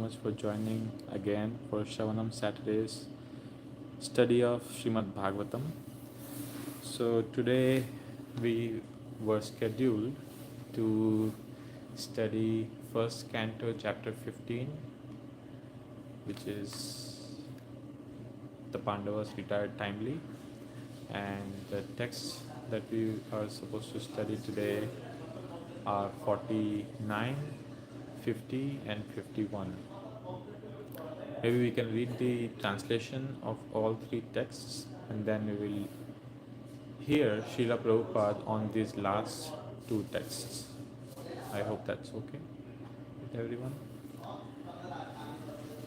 much for joining again for Sravanam Saturday's study of Srimad Bhagavatam. So today we were scheduled to study first canto chapter 15, which is the Pandavas retired timely, and the texts that we are supposed to study today are 49, 50 and 51. Maybe we can read the translation of all three texts and then we will hear Srila Prabhupada on these last two texts. I hope that's okay with everyone.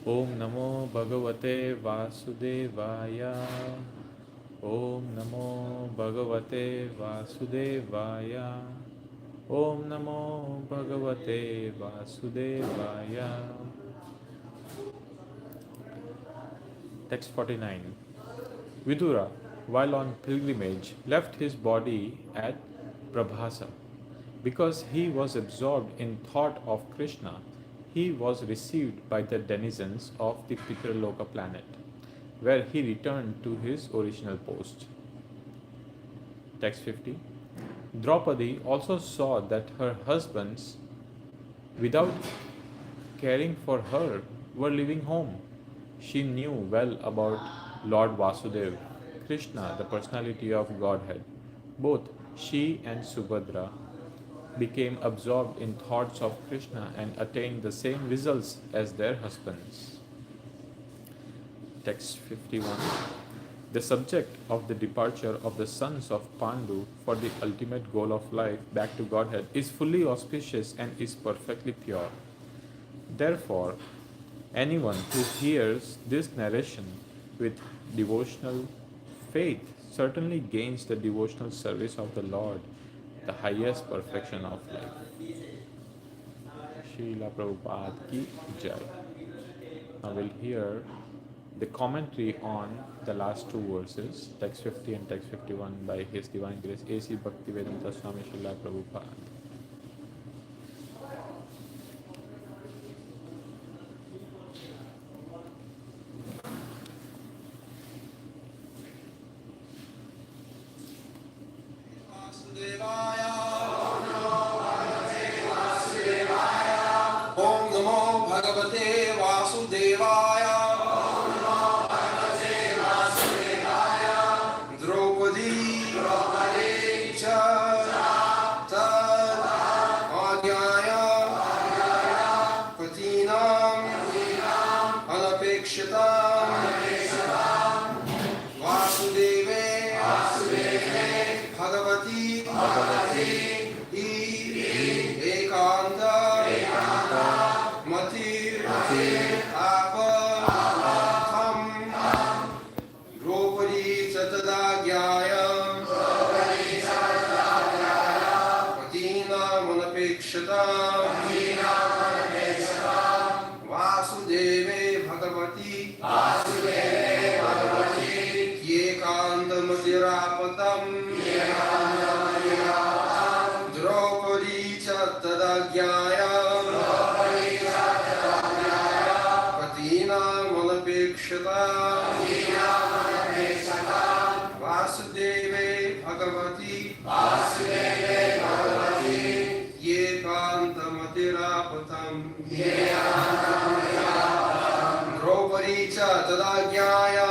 Om Namo Bhagavate Vasudevaya. Om Namo Bhagavate Vasudevaya. Om Namo Bhagavate Vasudevaya. Text 49. Vidura, while on pilgrimage, left his body at Prabhasa. Because he was absorbed in thought of Krishna, he was received by the denizens of the Pitraloka planet, where he returned to his original post. Text 50. Draupadi also saw that her husbands, without caring for her, were leaving home. She knew well about Lord Vasudeva, Krishna, the personality of Godhead. Both she and Subhadra became absorbed in thoughts of Krishna and attained the same results as their husbands. Text 51. The subject of the departure of the sons of Pandu for the ultimate goal of life back to Godhead is fully auspicious and is perfectly pure. Therefore, anyone who hears this narration with devotional faith certainly gains the devotional service of the Lord, the highest perfection of life. Srila Prabhupada ki jai. Now we'll hear the commentary on the last two verses, text 50 and text 51 by His Divine Grace A.C. Bhaktivedanta Swami Srila Prabhupada. Om Namo Bhagavate Vasudevaya. Draupadi cha tad adhyaya patinam anapekshitam Vasudeve Bhagavati Ekanta Mati Apatham Draupadi Satadagyaya Patina Manapekshata Vasudeve Bhagavati Ekanta Matirapatam Draupadi Satadagyaya Patina Manapekshata Vasudeve Bhagavati Ekanta Matirapatam Draupadi Satadagyaya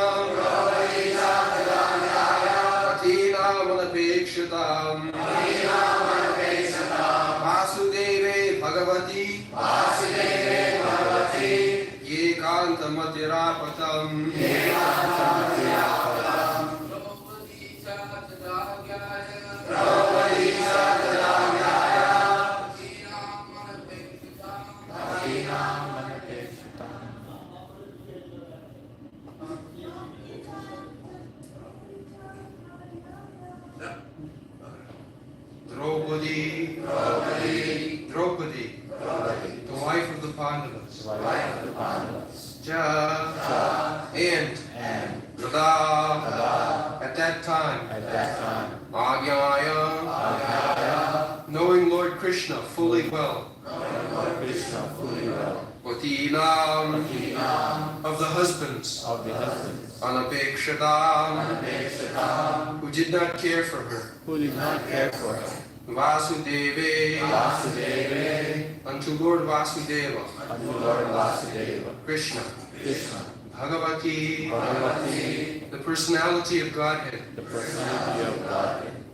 Patina Manapekshata Vasudeve Bhagavati Ekanta Matirapatam Draupadi, the wife of the Pandavas. Ja, and Tada, at that time, Agyaya, knowing Lord Krishna fully well, Patinam of the husbands, Anapekshatam, who did not care for her, Vasudeve, unto Lord Vasudeva, Krishna, Bhagavati, the personality of Godhead,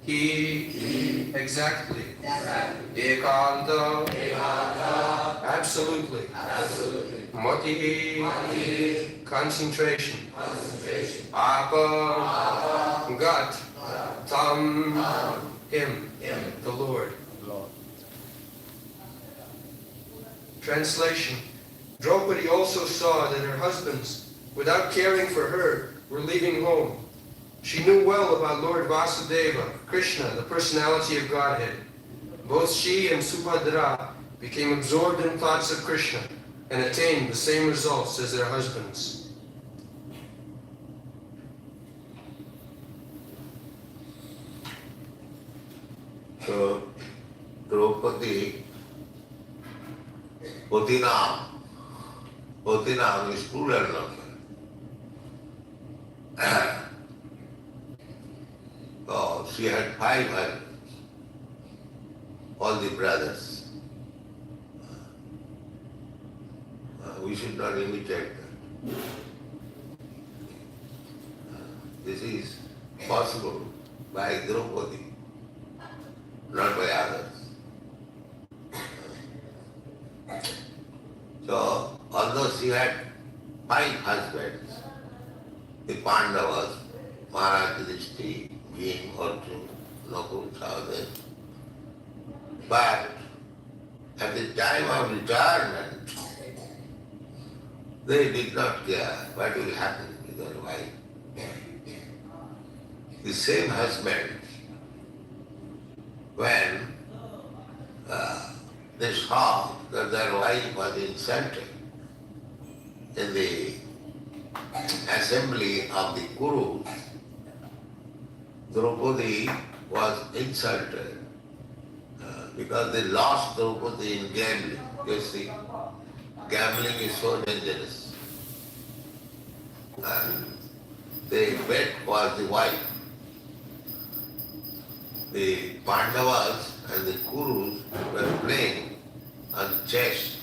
He, exactly, Ekanta, absolutely, Mati, concentration, Apa, gut, Tam, him, the Lord. Translation. Draupadi also saw that her husbands, without caring for her, were leaving home. She knew well about Lord Vasudeva, Krishna, the personality of Godhead. Both she and Subhadra became absorbed in thoughts of Krishna and attained the same results as their husbands. So, Draupadi, Potinam is plural number. So, she had 5 husbands, all the brothers. We should not imitate that. This is possible by Draupadi, not by others. So, although she had 5 husbands, the Pandavas, Maharaj Yudhishthira, Bhim, Arjuna, Nakul, Sahadeva, but at the time of retirement, they did not care what will happen with their wife. The same husband, when they saw that their wife was insulted in the assembly of the Kurus, Draupadi was insulted because they lost Draupadi in gambling. You see, gambling is so dangerous. And they bet was the wife. The Pandavas and the Kurus were playing on chess,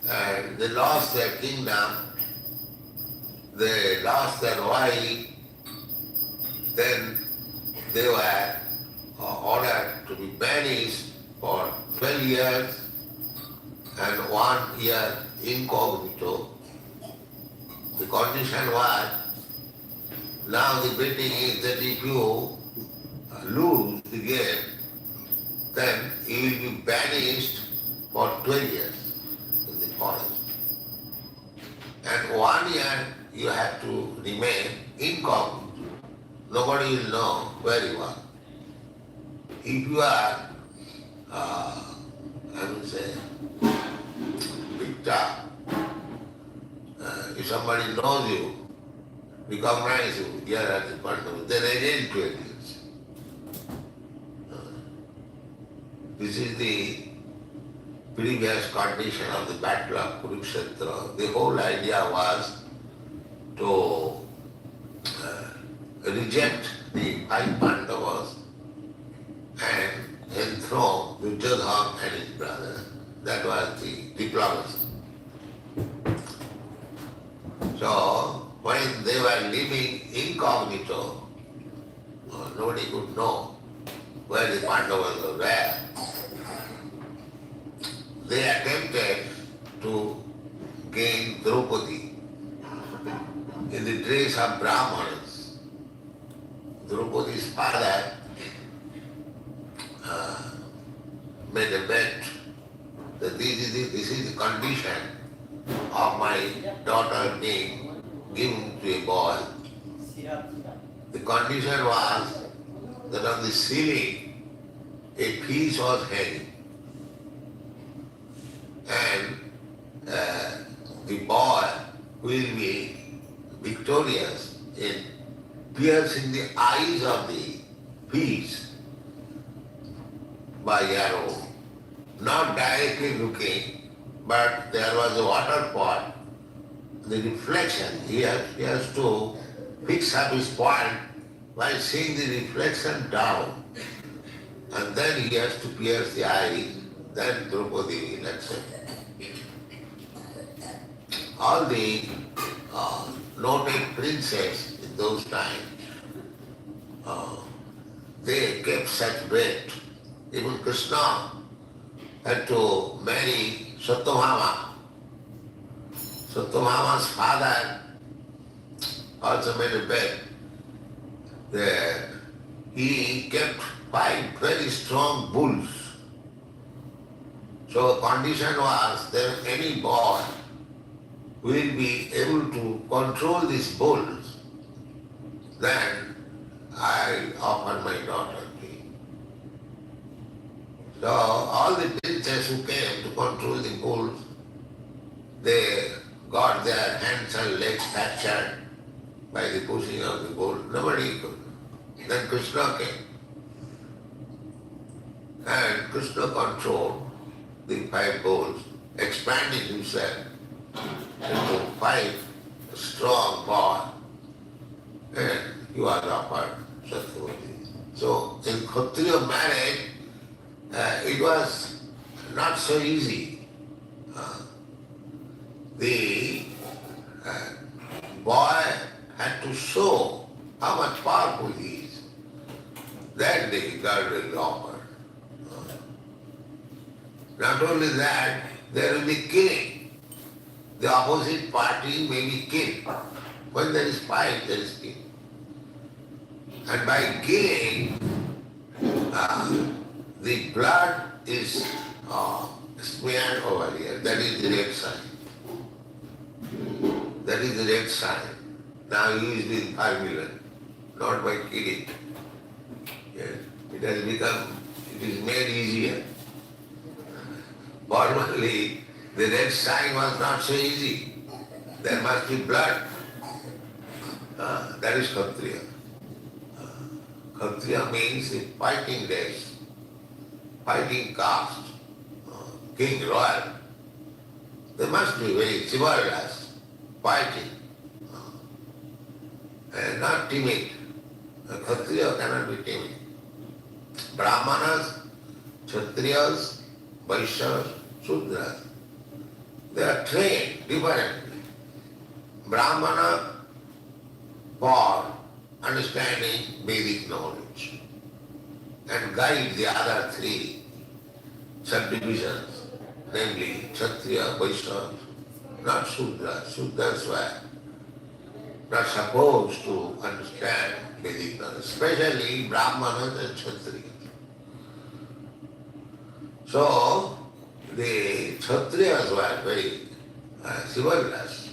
and they lost their kingdom, they lost their wife, then they were ordered to be banished for 12 years and 1 year incognito. The condition was, now the betting is that if you lose the game, then you will be banished for 12 years in the forest. And 1 year you have to remain incognito. Nobody will know where you are. If you are, I would say, picked up, if somebody knows you, recognize you here at the Pandava, then again 12 years. This is the previous condition of the battle of Kurukshetra. The whole idea was to reject the 5 Pandavas and enthrone Duryodhana and his brother. That was the diplomacy. So, when they were living incognito, nobody could know where the Pandavas were there. They attempted to gain Draupadi in the dress of Brahmanas. Draupadi's father made a bet that this is the condition of my daughter being given to a boy. The condition was that on the ceiling a piece was hanging, and the boy will be victorious in piercing the eyes of the piece by arrow, not directly looking, but there was a water pot. The reflection, he has to fix up his point by seeing the reflection down. And then he has to pierce the eyes, then Draupadi will accept. All the noted princes in those times, they kept such weight. Even Krishna had to marry Satyabhama. Satyabhama's father also made a bet that he kept 5 very strong bulls. So the condition was that any boy will be able to control these bulls, then I offer my daughter to him. So all the princes who came to control the bulls, they got their hands and legs fractured by the pushing of the bull. Nobody could. Then Krishna came. And Krishna controlled the 5 bulls, expanding himself into 5 strong boys, and he was offered Satyavati. So in Kshatriya marriage, it was not so easy. The boy had to show how much powerful he is. Then the girl will offer. Not only that, there will be killing. The opposite party may be killed. When there is fight, there is killing. And by killing, the blood is smeared over here. That is the red sign. That is the red sign. Now used in formula, not by killing. Yes. It has become, it is made easier. Formerly, the red sign was not so easy. There must be blood. That is Kshatriya. Kshatriya means the fighting race, fighting caste, king, royal. They must be very chivalrous, fighting, and not timid. Kshatriya cannot be timid. Brahmanas, Kshatriyas, Vaishyas, Sudras, they are trained differently. Brahmana for understanding Vedic knowledge and guide the other 3 subdivisions, namely Kshatriya, Vaishyas, not Sudras. Sudras were not supposed to understand Vedic knowledge, especially Brahmanas and Kshatriyas. So, the Kshatriyas were very chivalrous.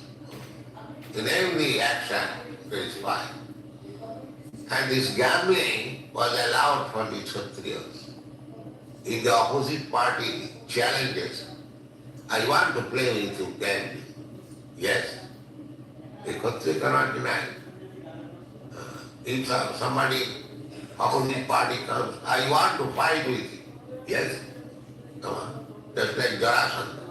In every action, there is fight. And this gambling was allowed for the Kshatriyas. If the opposite party challenges, I want to play with you gambling. Yes. The Kshatriya cannot deny. If somebody, opposite party comes, I want to fight with you. Yes. Come on. Just like Jarasandha.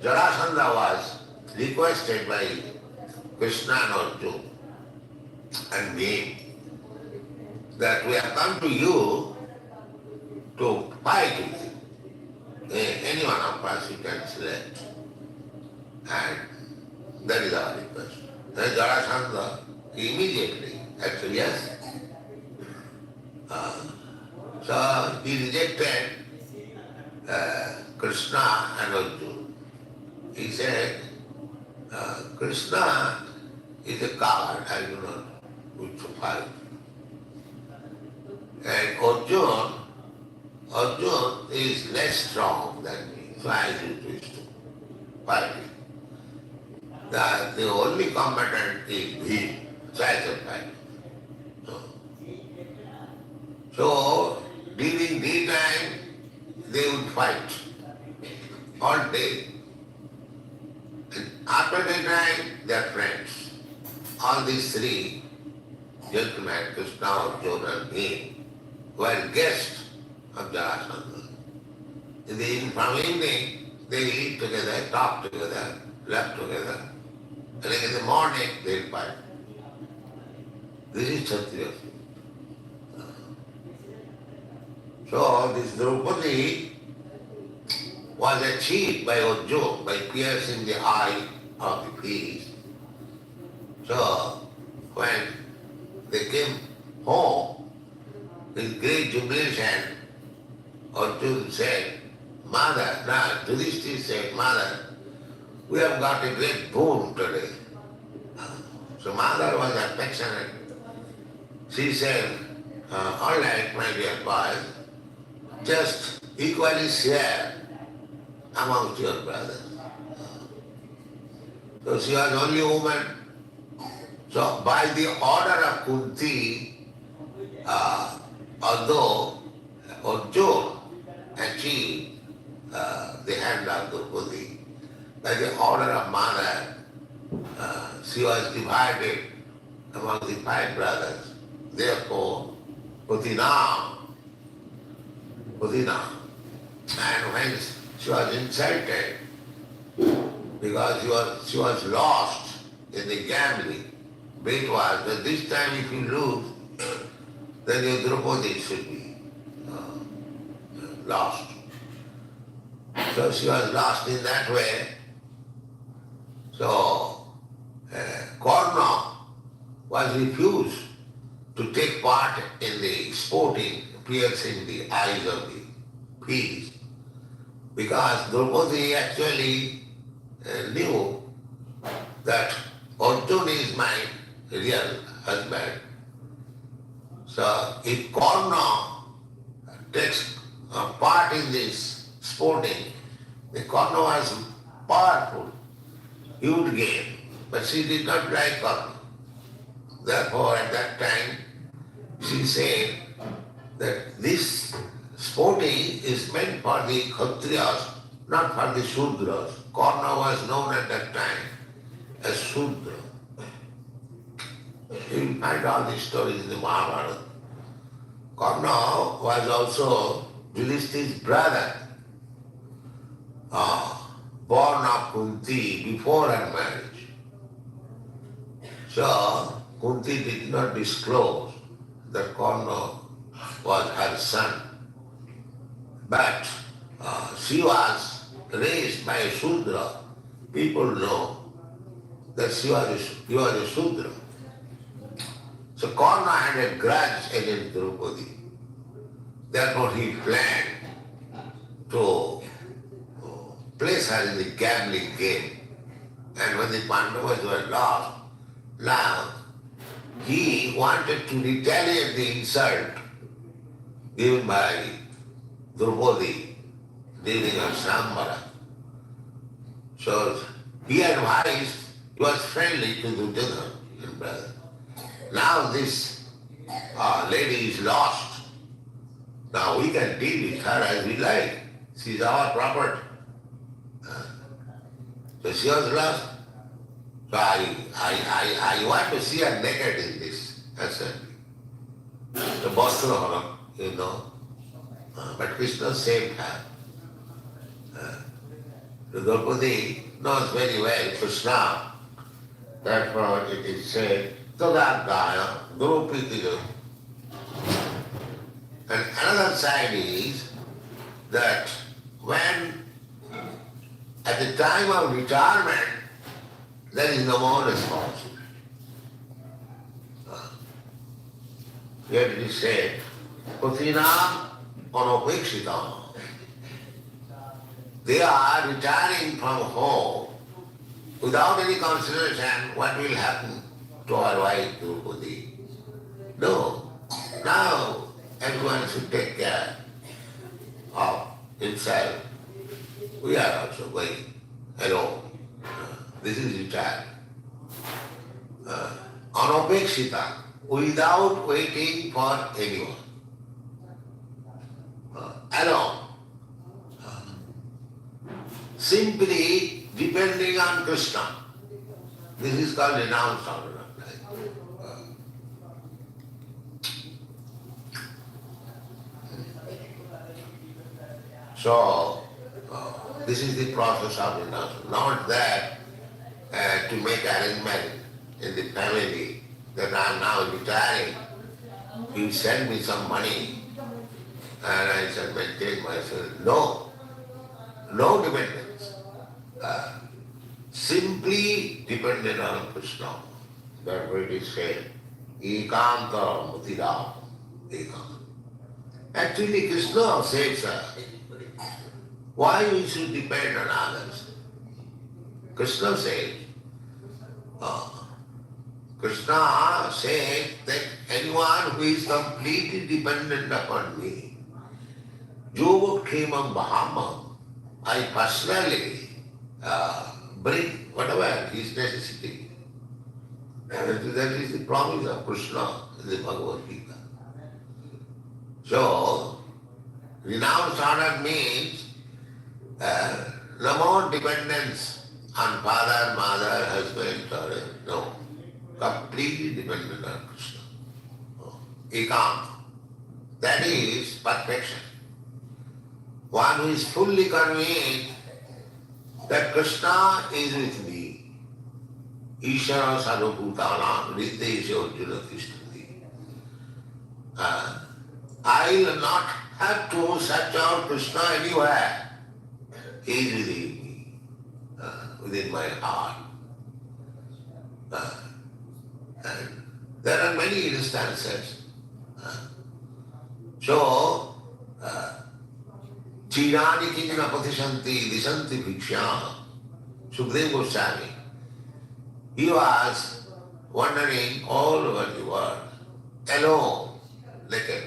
Jarasandha was requested by Krishna and Arjuna and me that we have come to you to fight with you. Any one of us you can select. And that is our request. Then Jarasandha immediately actually yes. So he rejected Krishna and Arjuna. He said, Krishna is a coward, I do not wish to fight. And Arjuna is less strong than me, so I do wish to fight him. The only combatant is him, so I shall fight. So during daytime they would fight all day. And after daytime they are friends. All these 3 gentlemen, Krishna, Arjuna and me, were guests of Jarasandha. From evening, they eat together, talk together, laugh together. And in the morning, they'll fight. This is Kshatriya. So this Draupadi was achieved by Arjuna, by piercing the eye of the beast. So when they came home, with great jubilation, Arjuna said, Mother, now Yudhishthira said, Mother, we have got a great boon today. So Mother was affectionate. She said, all right, my dear boys, just equally share amongst your brothers. So she was only a woman. So by the order of Kunti, although Arjuna achieved the hand of Draupadi, by the order of mother, she was divided among the 5 brothers. Therefore, Putinam. And when she was insulted, because she was lost in the gambling, bet was that this time if you lose, then your Draupadi should be lost. So she was lost in that way. So Karna was refused to take part in the sporting, piercing the eyes of the beast, because Draupadi actually knew that Arjuna is my real husband. So if Karna takes part in this sporting, the Karna was powerful, he would gain, but she did not like Karna. Therefore at that time she said that this sporting is meant for the Kshatriyas, not for the Shudras. Karna was known at that time as Shudra. You will find all these stories in the Mahabharata. Karna was also Yudhishthira's brother, born of Kunti before her marriage. So Kunti did not disclose that Karna was her son. But she was raised by a Shudra. People know that he was a Shudra. So Karna had a grudge against Draupadi. Therefore he planned to place her in the gambling game. And when the Pandavas were lost, now he wanted to retaliate the insult given by Draupadi during her Sambara. So he advised, he was friendly to Duryodhana, his brother. Now this lady is lost. Now we can deal with her as we like. She is our property. So she was lost. So I want to see her naked in this assembly. The Bhaskara, you know. But Krishna saved her. The Draupadi knows very well Krishna. Therefore it is said, Tadadaya Draupadi. And another side is that when at the time of retirement there is no more responsibility. Here it is said, Putina Anopekshita. They are retiring from home without any consideration what will happen to our wife Draupadi. No. Now everyone should take care of himself. We are also going alone. This is retirement. Anopekshita, without waiting for anyone. Alone. Simply depending on Krishna. This is called renounced order of life. So, this is the process of renouncement. Not that to make arrangement in the family that I am now retiring, you send me some money and I shall maintain myself. No, no dependence. Simply dependent on Krishna. That's what it is said. Ekanta mutira. Ekanta. Actually, Krishna says, why we should depend on others? Krishna says, Krishna says that anyone who is completely dependent upon me, Yoga Kemam Bahamam, I personally bring whatever his necessity. And that is the promise of Krishna in the Bhagavad Gita. So, renounced order means no more dependence on father, mother, husband, or no. Completely dependent on Krishna. Ekant. That is perfection. One who is fully convinced that Krishna is with me. Ishara sarvabhutana nityesha arjuna tishtati. I will not have to search out Krishna anywhere. He is within me, within my heart. And there are many instances. So, Chirani kinjana patishanti disanti bhiksha. Sukadeva Goswami, he was wandering all over the world, alone, naked,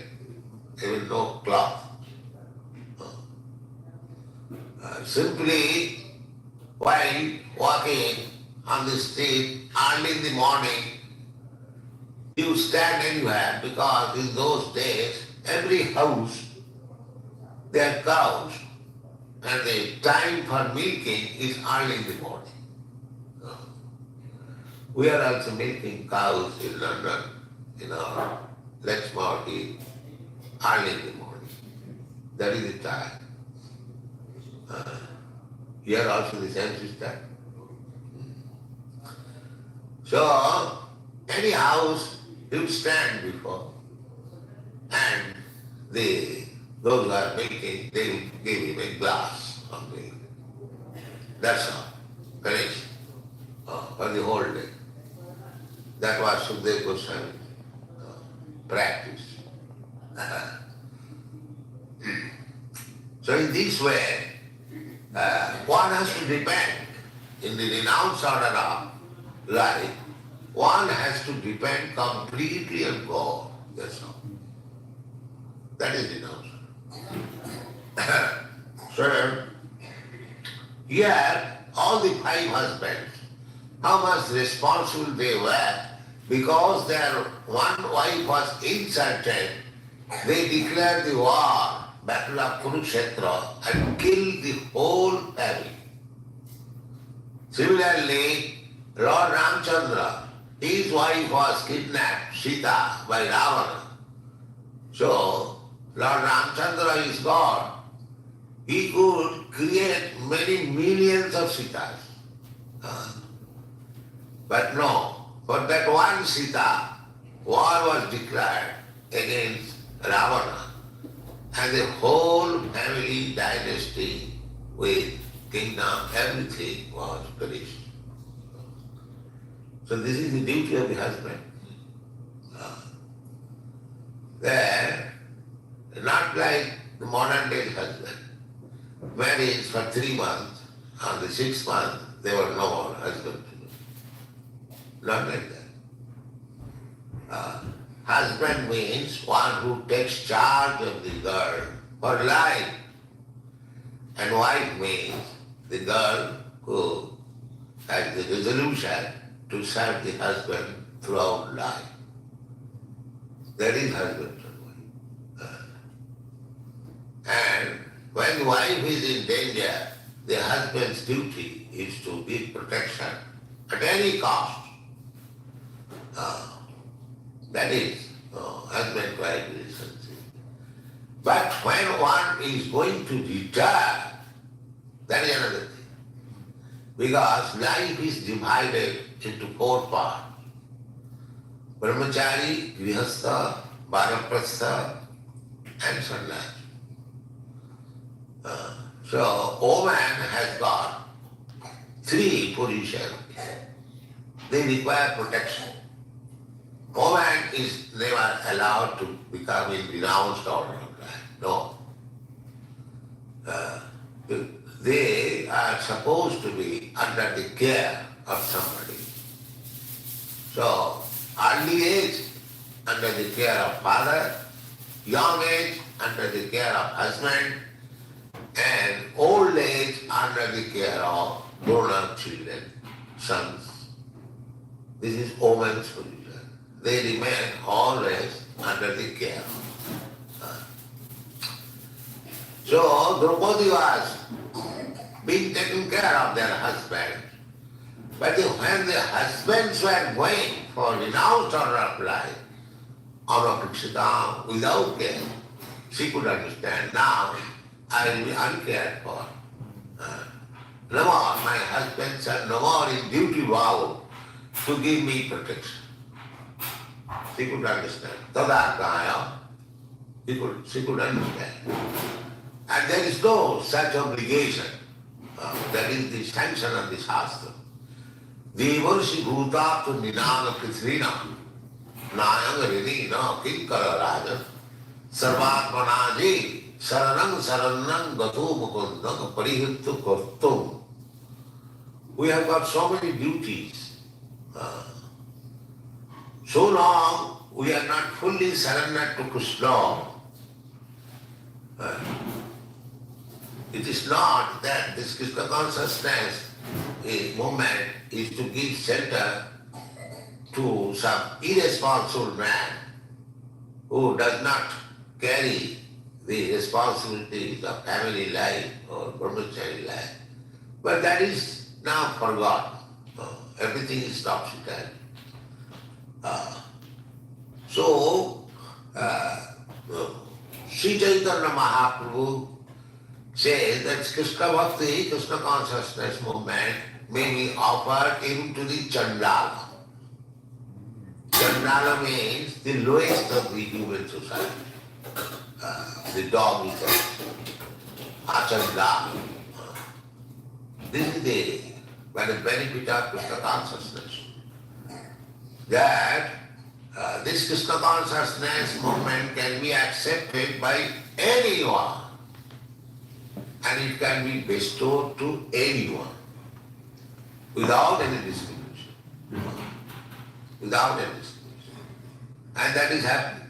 even no cloth. Simply, while walking on the street early in the morning, he would stand anywhere because in those days, every house, they had cows, and the time for milking is early in the morning. We are also milking cows in London, in our Lexmore Hill, early in the morning. That is the time. Here also the same system. So, any house you stand before, and those who are making, they will give him a glass of milk. That's all. Finished. For the whole day. That was Sukadeva Goswami practice. So in this way, one has to depend in the renounced order of life. One has to depend completely on God. That's all. That is renounced. So here, all the 5 husbands, how much responsible they were, because their one wife was insulted, they declared the war, battle of Kurukshetra, and killed the whole family. Similarly, Lord Ramchandra, his wife was kidnapped, Sita, by Ravana. So, Lord Ramchandra is God. He could create many millions of Sitas. But no, for that one Sita, war was declared against Ravana, and the whole family dynasty with kingdom, everything was perished. So this is the duty of the husband. There, not like the modern day husband, married for 3 months, on the 6th month, they were no more husband. Not like that. Husband means one who takes charge of the girl for life. And wife means the girl who has the resolution to serve the husband throughout life. That is husband and wife. And when the wife is in danger, the husband's duty is to give protection at any cost. That is husband-wife relationship. But when one is going to retire, that is another thing. Because life is divided into four parts. Brahmachari, Grihastha, Vanaprastha and Sannyasi. So woman has got three positions. They require protection. Woman is never allowed to become in renounced order of life. No. They are supposed to be under the care of somebody. So, early age under the care of father, young age under the care of husband, and old age under the care of grown-up children, sons. This is woman's position. They remain always under the care. So Draupadi was being taken care of their husband. But when the husbands were going for renounced order of life, Anapikshita, without care, she could understand, now I will be uncared for. No more, my husbands are no more in duty vow to give me protection. She could understand. Tadakaya, she could understand. And there is no such obligation. That is the sanction of the Shastra. Devarshi bhutatu ninana pithrina nayang rinina kinkara raja sarvatmanaji saranang saranang gato mukundang parihittu kortum. We have got so many duties. So long we are not fully surrendered to Krishna. It is not that this Krishna consciousness movement is to give shelter to some irresponsible man who does not carry the responsibilities of family life or brahmachari life. But that is now forgotten. Everything is topsy-turvy. So, Sri Chaitanya Mahaprabhu says that Krishna Bhakti, Krishna consciousness movement may be offered even to the Chandala. Chandala means the lowest of the human society. The dog eaters, Achandala. This is the benefit of Krishna consciousness. That this Krishna consciousness movement can be accepted by anyone and it can be bestowed to anyone without any discrimination. Without any discrimination. And that is happening.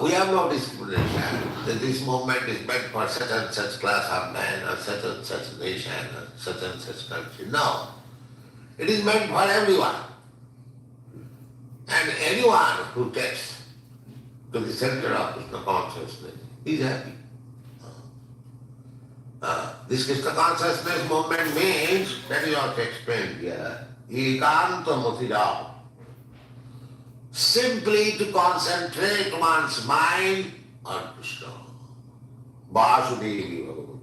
We have no discrimination that this movement is meant for such and such class of man or such and such nation or such and such country. No. It is meant for everyone. And anyone who takes to the center of Krishna consciousness is happy. This Krishna consciousness movement means, that is also explained here, ekanta mutira. Simply to concentrate one's mind on Krishna. Vasudevi Bhagavati.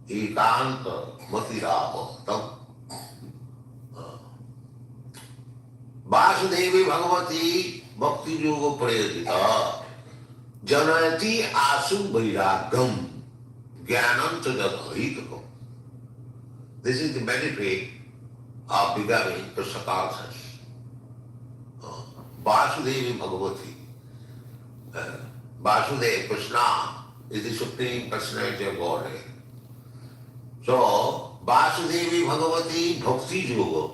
Ekanta mutira bhaktam. Vasudevi Bhagavati Bhakti Yoga Prayodita Janati Asu Vairagam Jnanam Chadadhaitakam. This is the benefit of becoming Krishna conscious. Vasudevi Bhagavati. Vasudeva, Krishna, is the Supreme Personality of Godhead. So, Vasudevi Bhagavati Bhakti Yoga,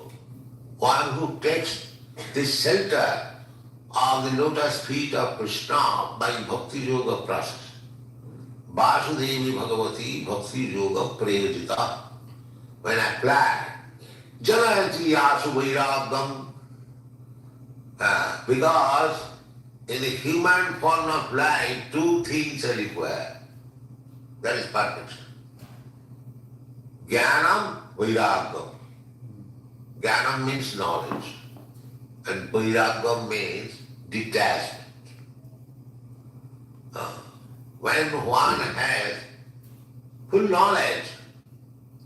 one who takes the shelter of the lotus feet of Krishna by Bhakti Yoga process. Vasudevi Bhagavati Bhakti Yoga Prayojita. When applied, Janayati Yasu Vairagam. Because in the human form of life, two things are required. That is perfection. Jnanam, Vairagam. Jnanam means knowledge. And Vairagam means detachment. When one has full knowledge,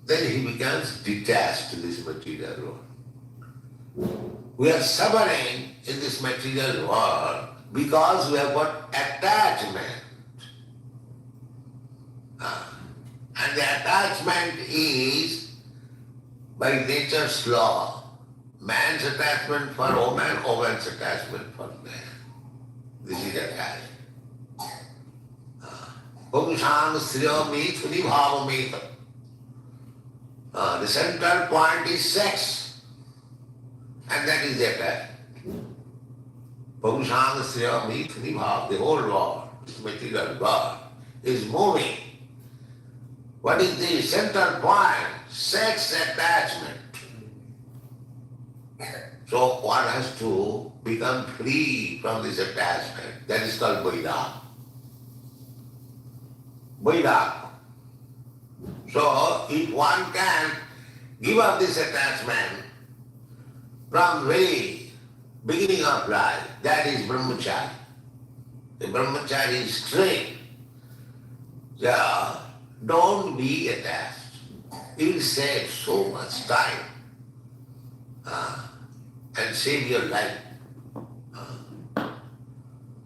then he becomes detached to this material world. We are suffering in this material world because we have got attachment. And the attachment is by nature's law. Man's attachment for woman, woman's attachment for man. This is attachment. Pumsang Sriya Mithuni Bhava Mita. The central point is sex. And that is the attachment. Pumsang Sriya Mithuni Bhava. The whole world, this material world, is moving. What is the central point? Sex attachment. So one has to become free from this attachment. That is called Vairagya. Vairagya. So if one can give up this attachment from very beginning of life, that is brahmachari. The brahmachari is strict. So don't be attached. It will save so much time and save your life.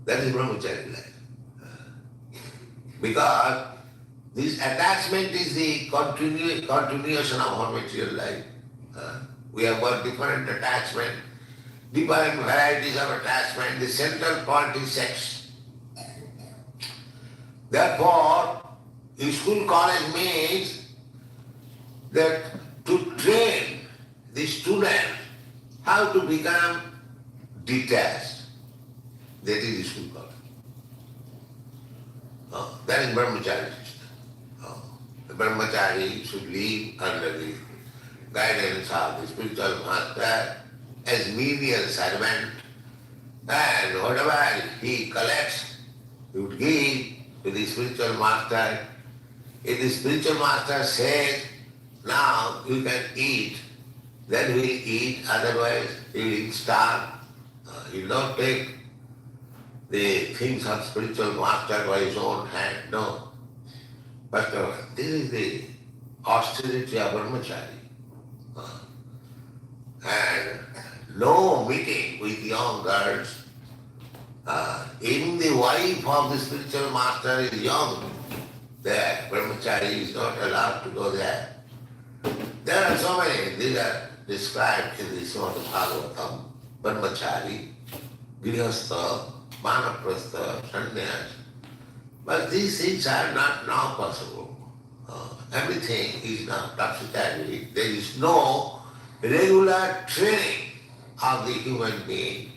That is brahmachari life. Because this attachment is the continuation of our material life. We have got different attachment, different varieties of attachment. The central point is sex. Therefore, school college means that to train the student how to become detached. That is school college. That is brahmachari system. The brahmachari should live under the guidance of the spiritual master as menial servant, and whatever he collects, he would give to the spiritual master. If the spiritual master says, now you can eat, then he will eat, otherwise he will starve. He will not take the things of spiritual master by his own hand, no. But this is the austerity of brahmachari. And no meeting with young girls. Even the wife of the spiritual master is young. There, brahmachari is not allowed to go there. There are so many, these are described in the Srimad Bhagavatam. Brahmachari, Grihastha, Vanaprastha, Sannyas. But these things are not now possible. Everything is now topsy-turvy. There is no regular training of the human being.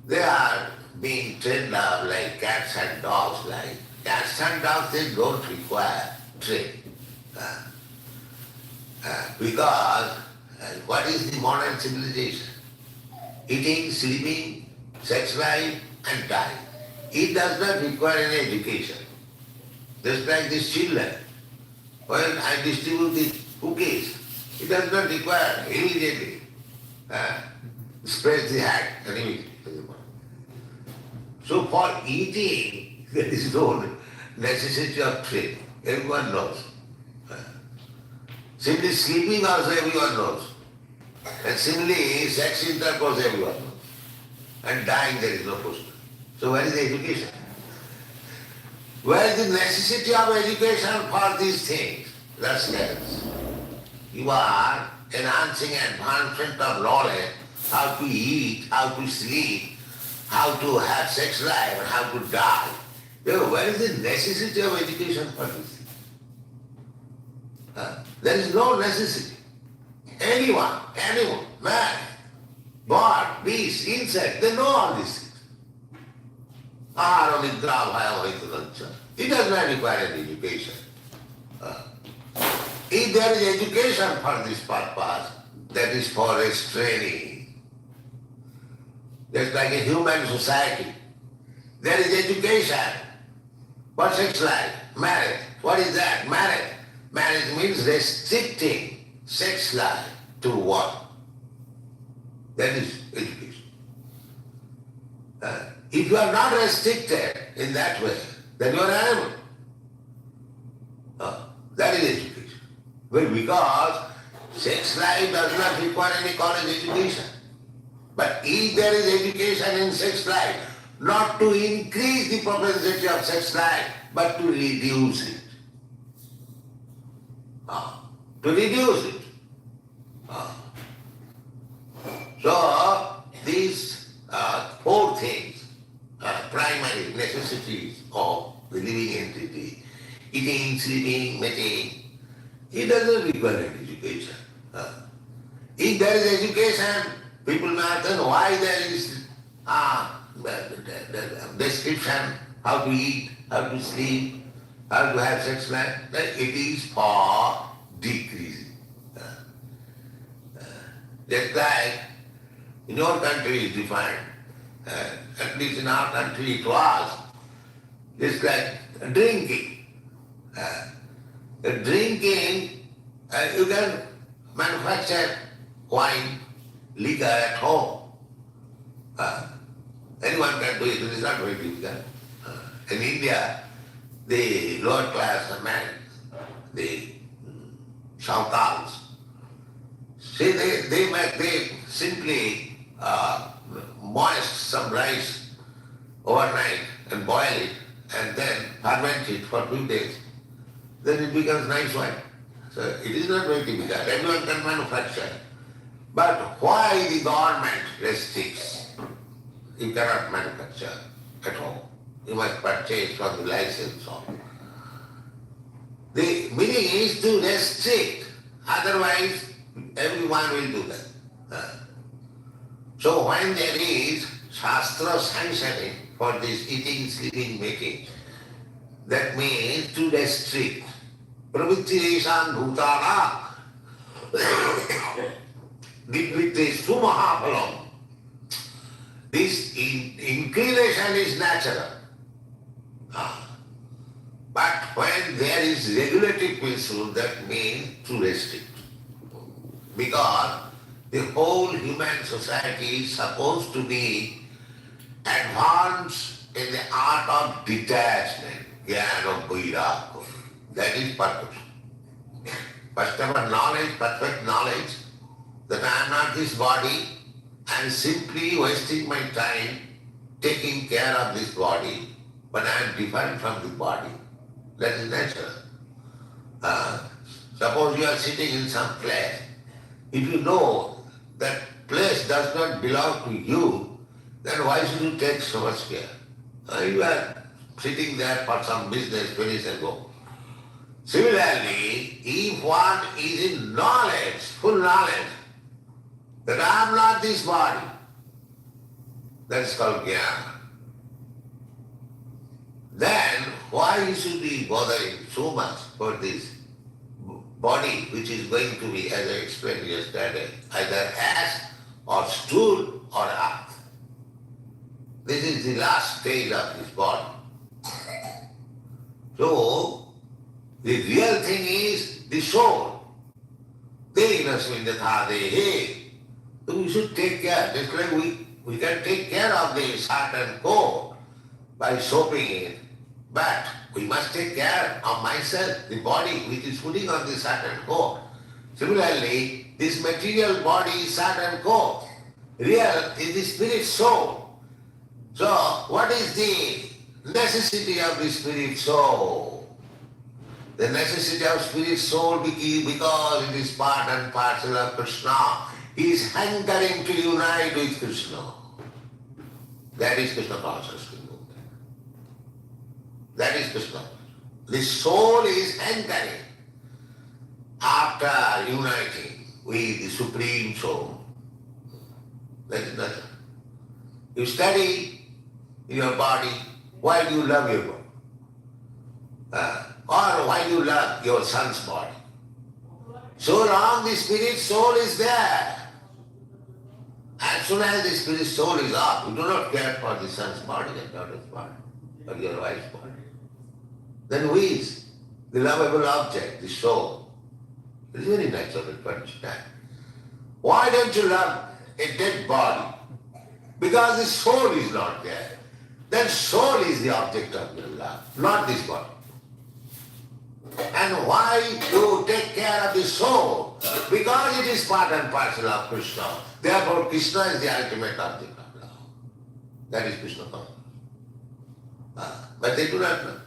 They are being trained up like cats and dogs. Like cats and dogs, they don't require training. Because what is the modern civilization? Eating, sleeping, sex life, and dying. It does not require any education. Just like these children. When I distribute the cookies, it does not require immediately. Spread the hat and immediately. So for eating, there is no necessity of training. Everyone knows. Simply sleeping also everyone knows. And simply sex intercourse everyone knows. And dying there is no question. So where is the education? Where is the necessity of education for these things? Rascals. You are enhancing advancement of knowledge, how to eat, how to sleep, how to have sex life, and how to die. Where is the necessity of education for this? There is no necessity. Anyone, man, bird, beast, insect, they know all these things. It does not require any education. If there is education for this purpose, that is for restraining. Just like a human society, there is education for sex life, marriage. What is that? Marriage. Marriage means restricting sex life to one. That is education. If you are not restricted in that way, then you are an animal. That is education. Well, because sex life does not require any college education. But if there is education in sex life, not to increase the propensity of sex life, but to reduce it. To reduce it. So, these four things, primary necessities of the living entity, eating, sleeping, mating, it doesn't require any education. If there is education, people may ask why there is the description how to eat, how to sleep, how to have sex life. It is for decreasing. Just like in your country is defined, at least in our country it was, just like drinking. Drinking, you can manufacture wine, liquor at home. Anyone can do it, it is not very difficult. In India, the lower class men, the Santals, see they simply moist some rice overnight and boil it and then ferment it for 2 days. Then it becomes nice wine. So it is not very difficult. Everyone can manufacture. But why the government restricts? You cannot manufacture at home. You must purchase from the license. The meaning is to restrict. Otherwise, everyone will do that. So when there is Shastra sanctioning for this eating, sleeping, making, that means to restrict. Pravittiresham bhutana Nivritte sumahaphalam. This inclination is natural. But when there is regulative principle, that means to restrict. Because the whole human society is supposed to be advanced in the art of detachment, jnana vairagya. That is purpose. First of all, knowledge, perfect knowledge, that I am not this body, I am simply wasting my time taking care of this body, but I am different from the body. That is natural. Suppose you are sitting in some place. If you know that place does not belong to you, then why should you take so much care? You are sitting there for some business, finish and go. Similarly, if one is in knowledge, full knowledge, that I am not this body, that is called jnana. Then why should we bothering so much for this body which is going to be, as I explained yesterday, either ash or stool or earth? This is the last stage of this body. So, the real thing is the soul. So we should take care, just like we can take care of the shirt and coat by soaping it, but we must take care of myself, the body which is putting on the shirt and coat. Similarly, this material body is shirt and coat. Real is the spirit soul. So what is the necessity of the spirit soul? The necessity of spirit soul because it is part and parcel of Krishna. He is hankering to unite with Krishna. That is Krishna consciousness. That is Krishna. The soul is hankering after uniting with the Supreme Soul. That is nothing. You study in your body, why do you love your body? Or why do you love your son's body? So long the spirit soul is there. As soon as the spirit soul is off, you do not care for the son's body and daughter's body, or your wife's body. Then who is the lovable object, the soul? It is very natural to understand. Why don't you love a dead body? Because the soul is not there. then soul is the object of your love, not this body. And why you take care of the soul? Because it is part and parcel of Krishna. Therefore Krishna is the ultimate object of love. That is Krishna consciousness. But they do not know.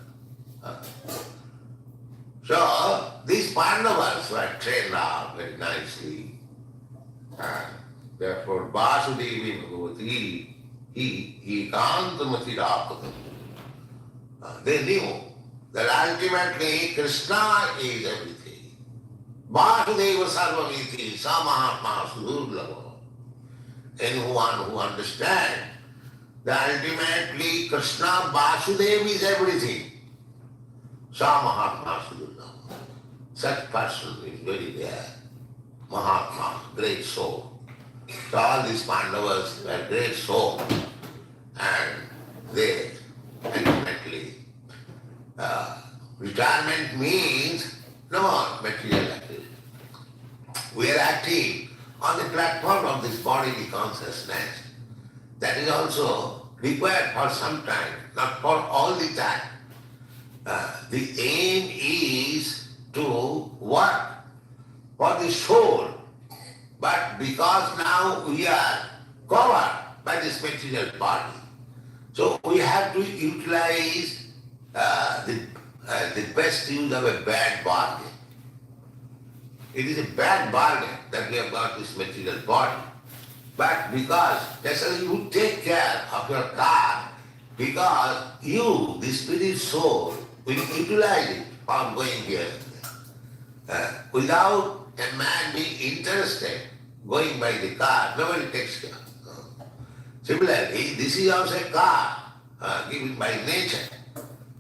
So these Pandavas were trained up very nicely. Therefore Vasudevin Bhavati, he Ekantamati Rapatam. They knew that ultimately Krishna is everything. Vasudeva Sarvamiti Samahatma Sudurlava. Anyone who understands that ultimately Krishna Vasudeva is everything. Samahatma Sudurlava. Such person is very rare. Mahatma, great soul. So all these Pandavas were great soul, and they ultimately retirement means no more material activity. We are acting on the platform of this bodily consciousness. That is also required for some time, not for all the time. The aim is to work for the soul. But because now we are covered by this material body, so we have to utilize the best use of a bad bargain. It is a bad bargain that we have got this material body. But because, just as you take care of your car, because you, the spirit soul, will utilize it for going here. Without a man being interested going by the car, nobody takes care. Similarly, this is also a car given by nature.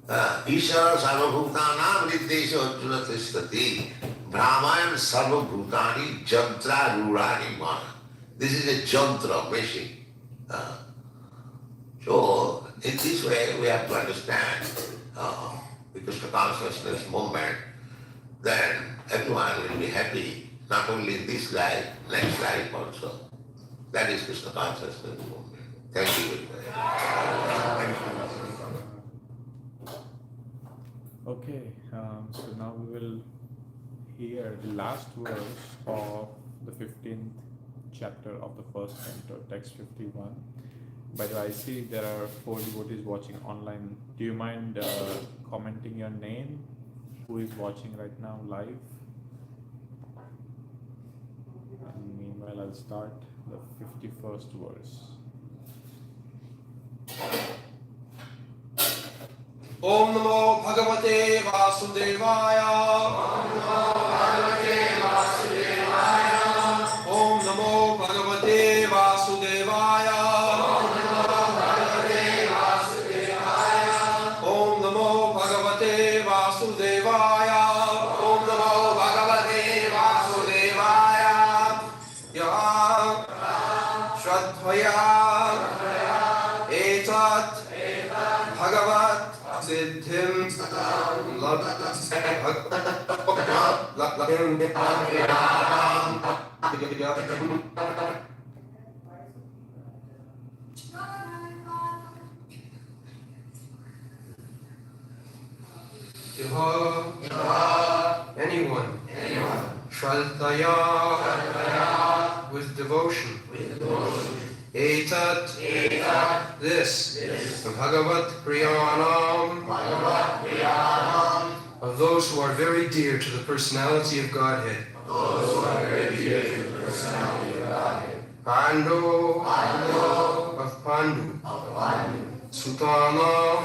Ishara sarvabhutanam niddesha arjuna tishtati brahmayan sarvabhutani jantra rurani man. This is a jantra, machine. So, in this way we have to understand the Krishna consciousness movement, then everyone will be happy, not only in this life, next life also. That is Krishna consciousness movement. Thank you very much. Okay, so now we will hear the last verse of the 15th chapter of the first canto, text 51. By the way, I see there are 4 devotees watching online. Do you mind commenting your name? Who is watching right now live? And meanwhile, I'll start the 51st verse. Om Namo Bhagavate Vasudevaya. Om Namo Bhagavate Vasudevaya. Om Namo Bhagavate Vasudevaya. Om Namo Bhagavate Vasudevaya. Om Namo Bhagavate Vasudevaya. Ya Shraddhaya Etat Bhagavat Siddhim anyone Shraddhaya with devotion Etat this Bhagavat Priyanam of those who are very dear to the personality of Godhead. Pandu of Pandu. Sutanam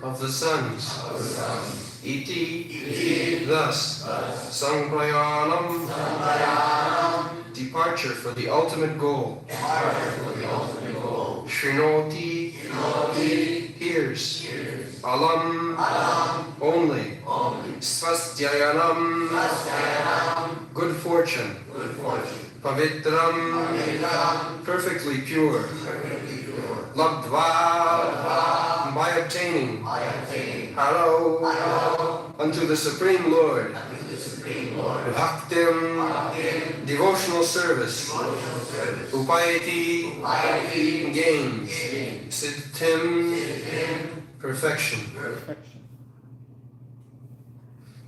of the sons. Iti thus. Samprayanam departure for the ultimate goal. Shrinoti hears. Alam only. Svastyayanam good fortune. Pavitram perfectly pure. Labdva by obtaining. Haro unto the Supreme Lord, bhaktim, devotional service, upayati, gains, siddhim, perfection.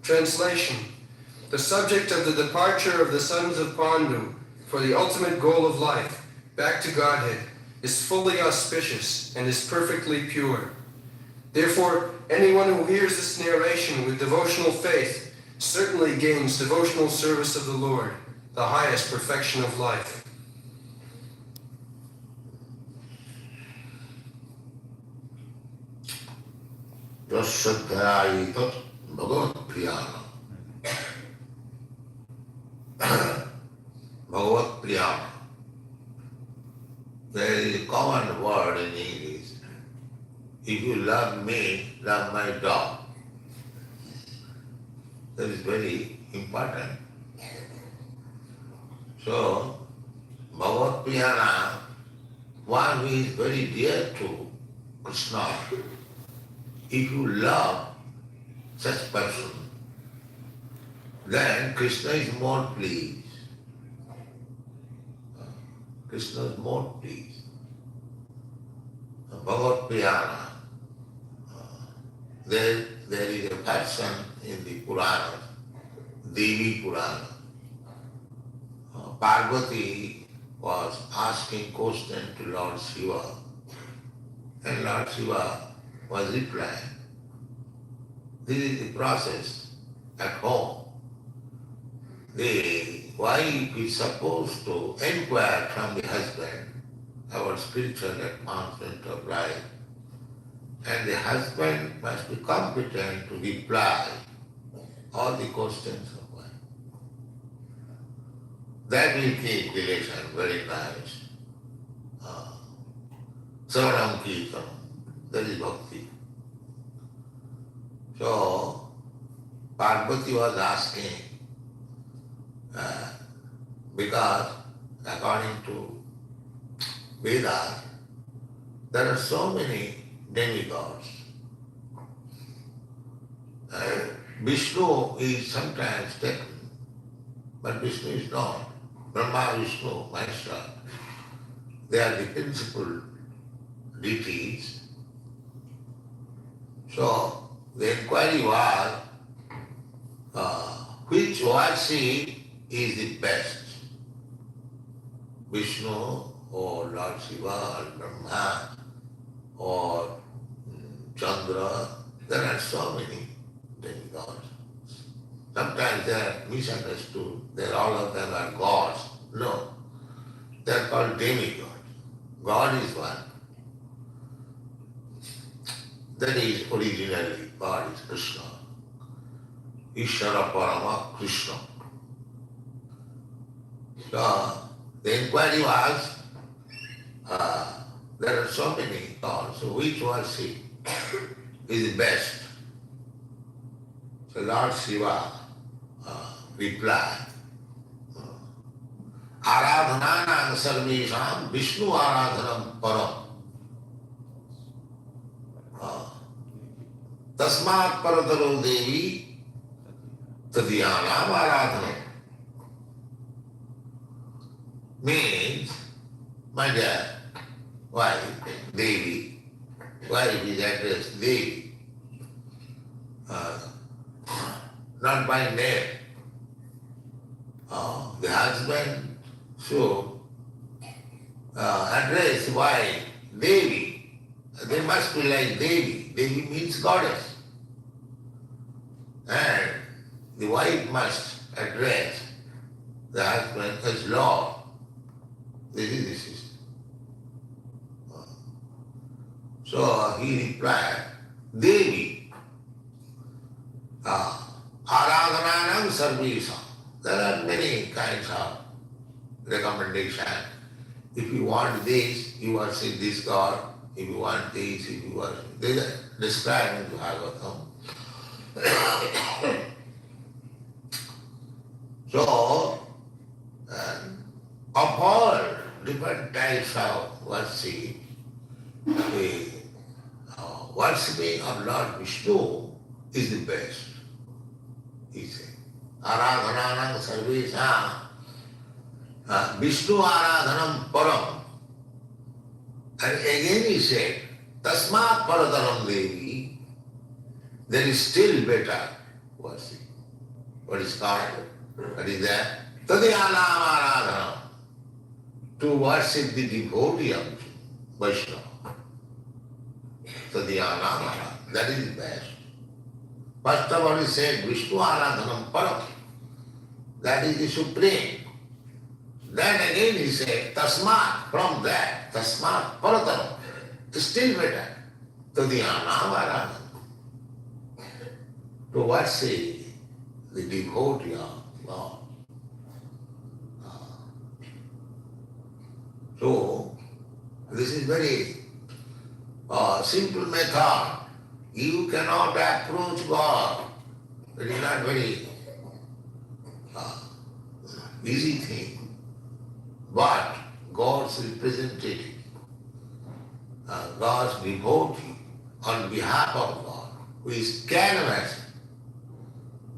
Translation. The subject of the departure of the sons of Pandu for the ultimate goal of life, back to Godhead, is fully auspicious and is perfectly pure. Therefore, anyone who hears this narration with devotional faith certainly gains devotional service of the Lord, the highest perfection of life. Yasadhyayitat bhagavat priyana. Bhagavat priyana. There is a common word in English. If you love me, love my dog. That is very important. So, Bhagavat priyana, one who is very dear to Krishna, if you love such person, then Krishna is more pleased. Krishna is more pleased. Bhagavat priyana. There is a person in the Purana, Devi Purana. Parvati was asking question to Lord Shiva, and Lord Shiva was replying. This is the process at home. The wife is supposed to inquire from the husband about spiritual advancement of life, and the husband must be competent to reply all the questions of wife. That will keep relation very nice. Sravanam Kirtan, that is bhakti. So, Parvati was asking, because according to Vedas, there are so many demigods. Vishnu is sometimes taken, but Vishnu is not. Brahma, Vishnu, Maheshwara, they are the principal deities. So the inquiry was, which worship is the best? Vishnu or Lord Shiva or Brahma or Chandra? There are so many demigods. Sometimes they are misunderstood. All of them are gods. No, they are called demigods. God is one. That is originally God is Krishna. Ishvara Parama Krishna. So the inquiry was, there are so many gods, so which worship is the best? So Lord Shiva replied, Aradhananam sarvesham Vishnu aradhanam param. Tasmat parataro devi tadhyanam aradhanam. Means, my dear wife, Devi, wife is addressed Devi, not by name. The husband should address wife Devi. They must be like Devi. Devi means goddess. And the wife must address the husband as Lord. This is the system. So he replied, Devi, Aradhananam sarvesam. There are many kinds of recommendation. If you want this, you worship this God. If you want this, if you worship, they are described in Bhagavatam. So, of all different types of worship, the worshipping of Lord Vishnu is the best. aradhananam sarvesam Vishnu aradhanam param. And again he said, Tasmat paradaram devi, there is still better worship. What is called? What is that? Tadyanam aradhanam. To worship the devotee of Vaishnava. Tadyanam aradhanam. That is the best. First of all he said, Vishnu aradhanam param. That is the supreme. Then again he said, Tasmat, from that, Tasmat parataram. Still better. Tadyanam aradhanam. To worship the devotee of Lord. So, this is very simple method. You cannot approach God. It is not very easy thing. But God's representative, God's devotee on behalf of God, who is canvas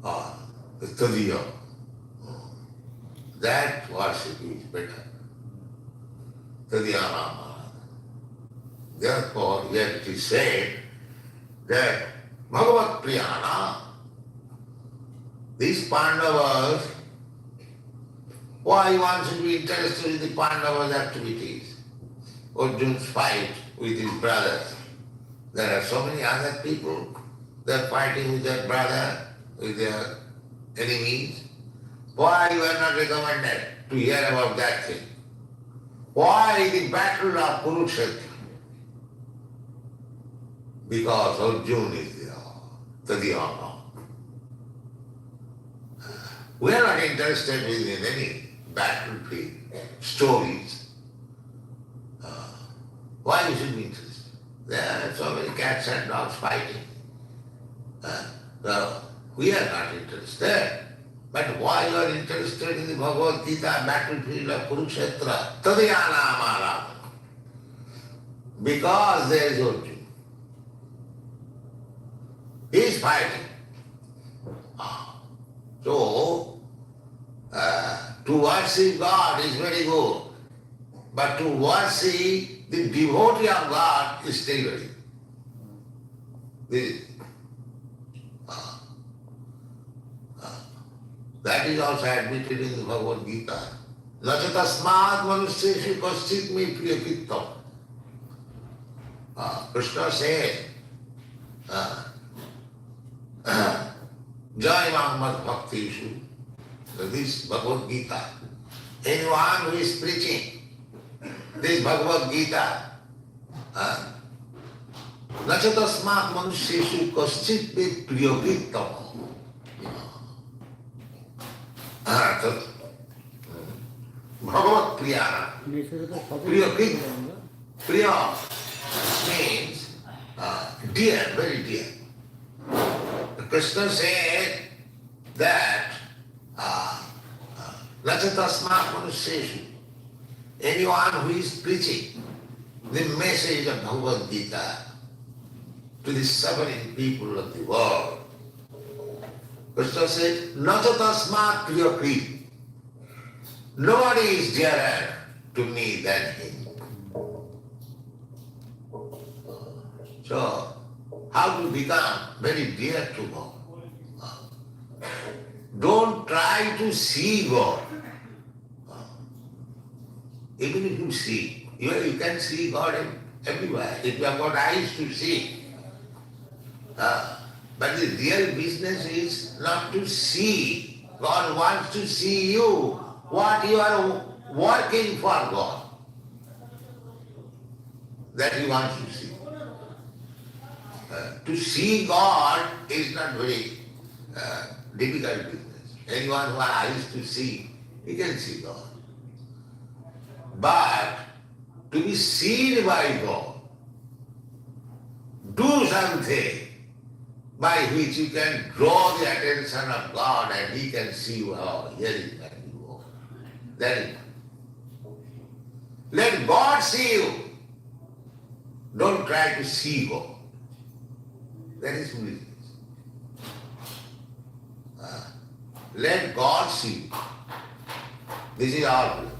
the Tadiya, that worship is better. Tadyanam. Therefore, here it is said that Bhagavat Priyana, these Pandavas, why one should be interested in the Pandavas' activities? Arjun's fight with his brothers. There are so many other people, they are fighting with their brother, with their enemies. Why you are not recommended to hear about that thing? Why the battle of Kurukshetra? Because Arjuna is there, Tadhyana. We are not interested in any battlefield stories. Why you should be interested? There are so many cats and dogs fighting. So we are not interested. But why you are interested in the Bhagavad Gita battlefield of Kurukshetra? Tadhyana Maharaj. Because there is Arjuna. He is fighting. So, to worship God is very good. But to worship the devotee of God is still very good. That is also admitted in the Bhagavad Gita. Nacha tasmat manusyeshu kaschit me priyakittam. Krishna said, Jai Mahmad Bhakteshu, this Bhagavad Gita. Anyone who is preaching this Bhagavad Gita, Nacha tasmat manusyeshu kaschit me priyakittam. Bhagavat Priyana. Priyakrit. Priya means dear, very dear. Krishna said that Nachatasmat Manusyeshu, anyone who is preaching the message of Bhagavad Gita to the suffering people of the world, Krishna said, Nachatasmat Priyakrit. Nobody is dearer to me than him. So, how to become very dear to God? Don't try to see God. Even if you see, you can see God everywhere. If you have got eyes to see. But the real business is not to see. God wants to see you, what you are working for God. That He wants to see. To see God is not very difficult business. Anyone who has eyes to see, he can see God. But to be seen by God, do something by which you can draw the attention of God and He can see you. Oh, here is my devotee. Then let God see you. Don't try to see God. That is foolishness. let God see. This is our plan.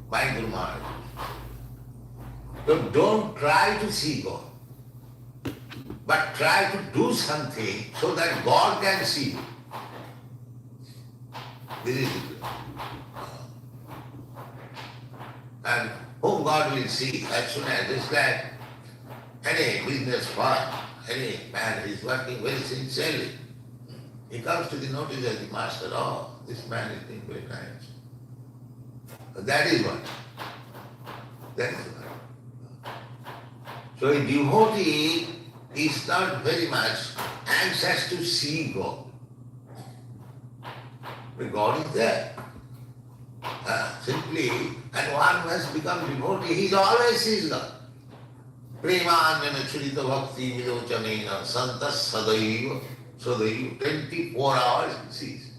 My Guru Maharaj. So don't try to see God, but try to do something so that God can see you. This is the plan. And whom God will see as soon as this like any business firm, any man is working very sincerely. He comes to the notice of the master, oh, this man is doing very nice. That is what. That is what. So a devotee is not very much anxious to see God. But God is there. Simply, and one who has become devotee, he always sees God. Premanjana churita bhakti vilochanena santas sadaiva, sadaiva, 24 hours he sees.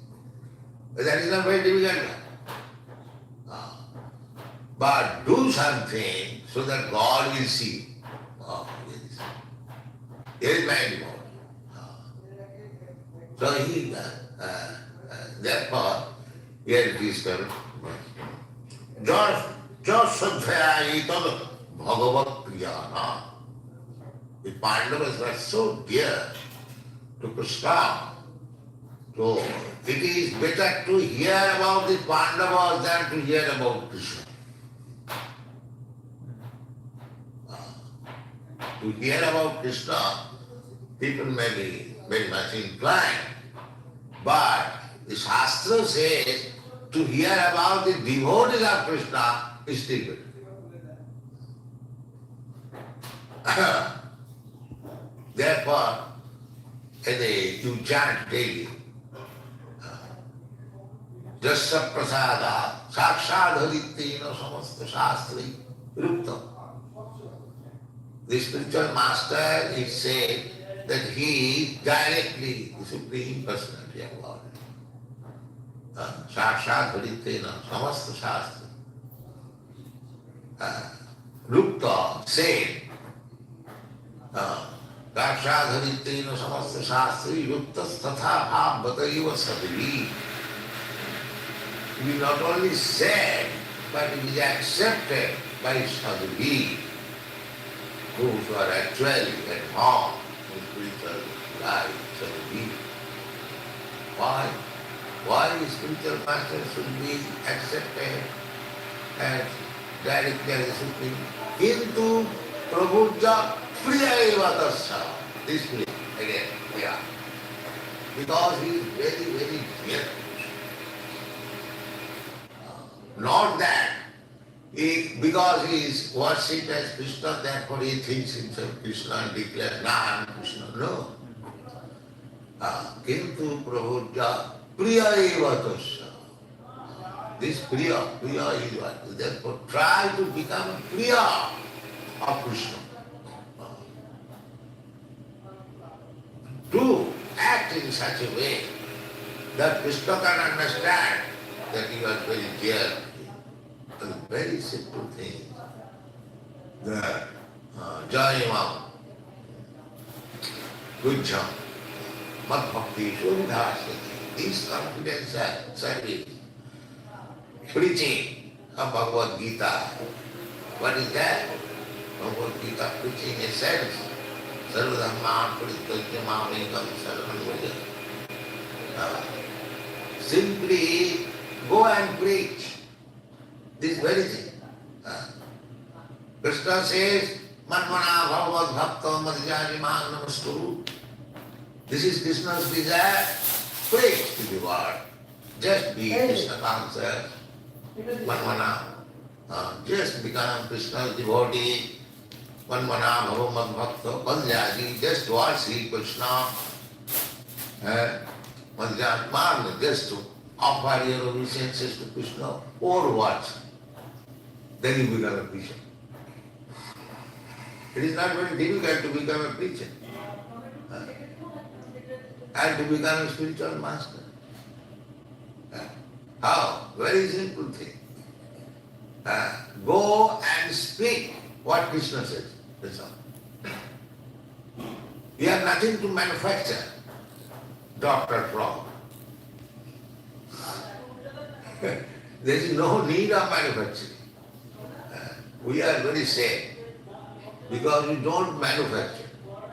But that is not very difficult. But do something so that God will see. Here is my devotee. So he, therefore, here it is called Jaswadhyaya tad bhagavat priyana. The Pandavas were so dear to Krishna. So it is better to hear about the Pandavas than to hear about Krishna. To hear about Krishna, people may be very much inclined, but the Shastra says to hear about the devotees of Krishna is still better. Therefore, you chant daily, Jasya prasada sakshadharittena samasta shastri rupta. The spiritual master is said that he is directly the Supreme Personality of God. Sakshadharittena samasta shastri. Rupta said, Sakshadharittena samasta shastri ruptas tatha bhavataiva sadvi. It is not only said, but it is accepted by sadvi, those who are actually at home in spiritual life, sadvi. Why? Why spiritual master should be accepted as directly as Supreme? Kintu prabhuja priyaiva tasya. This priya, again, priya. Because he is very, very dear. Not that because he is worshipped as Krishna, therefore he thinks himself Krishna and declares, "Na, I am Krishna." No. Kintu prabhuja priya eva tasya. This priya is what? Therefore try to become a priya of Krishna. To act in such a way that Krishna can understand that you are very dear. A very simple thing. The Jayamam, Gujjam, Mad Bhakti, Shuddhasati, these confidence service, preaching of Bhagavad Gita. What is that? Bhagavad Gita preaching a sense. Sarvadhamma Puritajyamam Ekam Sarvam. Simply go and preach this very thing. Krishna says, Manmana Bhagavad Bhakta Madhyani Namastu. This is Krishna's desire. Preach to the world. Just be Krishna conscious. Manmana. Just become Krishna's devotee. Manmana Bhagavad Bhakta Madhyani. Just worship Krishna. Madhyani, just to offer your obeisances to Krishna, or what? Then you become a preacher. It is not very difficult to become a preacher. And to become a spiritual master. How? Very simple thing. Go and speak what Krishna says. That's all. You have nothing to manufacture. Dr. From. There is no need of manufacturing. We are very safe because we don't manufacture.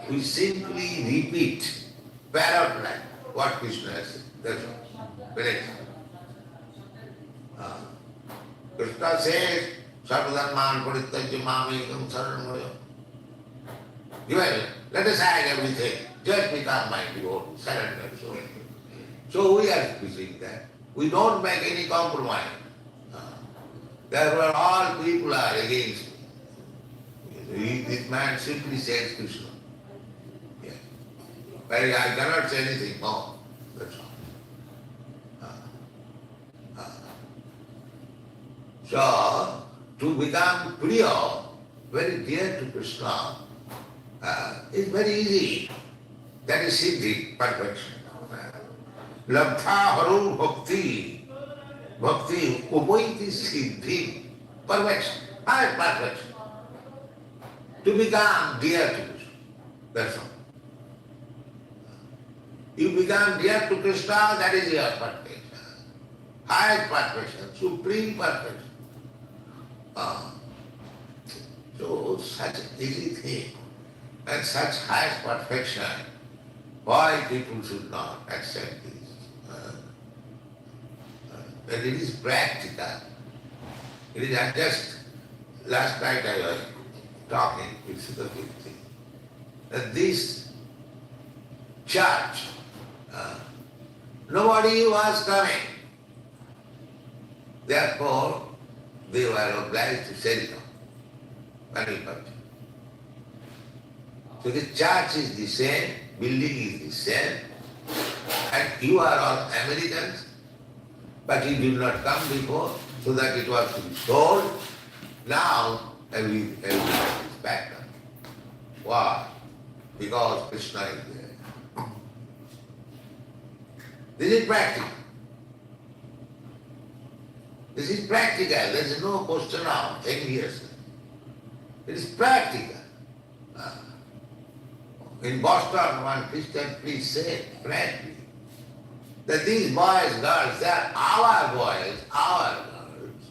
We simply repeat parrot like what Krishna has said. That's all. Very Krishna says, Sarvadharman parittajya mamekam saranam. Let aside everything. Just become my devotee, surrender. So we are preaching that. We don't make any compromise. Therefore all people are against me. This man simply says Krishna. Yeah. But I cannot say anything more. That's all. So, to become priya, very dear to Krishna, is very easy. That is siddhi, perfection. Labdha haru bhakti. Bhakti upaiti siddhi, perfection, high perfection. To become dear to Krishna. That's all. You become dear to Krishna, that is your perfection. High perfection, supreme perfection. So such easy thing and such high perfection, why people should not accept this? And it is practical. It is just, last night I was talking with Srila Prabhupada that this church, nobody was coming. Therefore, they were obliged to sell it off. So the church is the same, building is the same, and you are all Americans, but you did not come before, so that it was to be sold. Now everything is back up. Why? Because Krishna is there. This is practical. This is practical. There is no question of envious. It is practical. In Boston, one Christian priest said, frankly, that these boys, girls, they are our boys, our girls,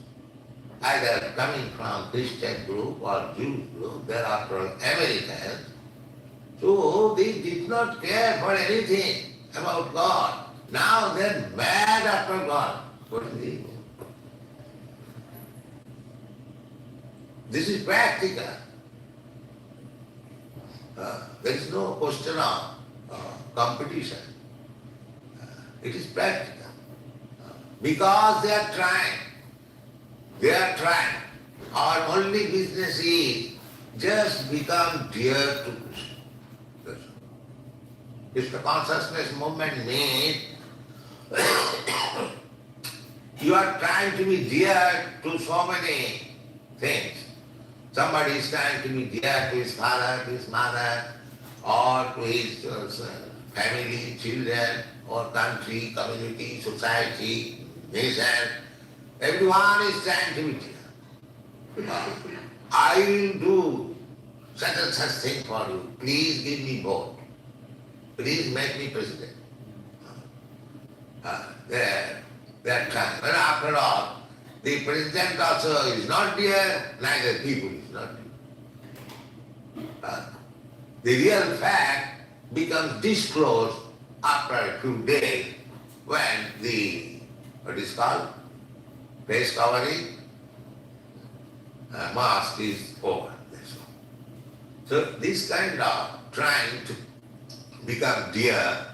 either coming from Christian group or Jewish group, they are from Americans. So they did not care for anything about God. Now they are mad after God. What is it? This is practical. There is no question of competition. It is practical. Because they are trying. They are trying. Our only business is just become dear to Krishna. That's all. Krishna consciousness movement means you are trying to be dear to so many things. Somebody is trying to be dear to his father, to his mother, or to his family, children, or country, community, society, nation. Everyone is trying to be dear. I will do such and such thing for you. Please give me vote. Please make me president. They are trying. But after all, the president also is not dear, neither people is not dear. The real fact becomes disclosed after a few days when the, what is called, face covering, mask is over. That's all. So this kind of trying to become dear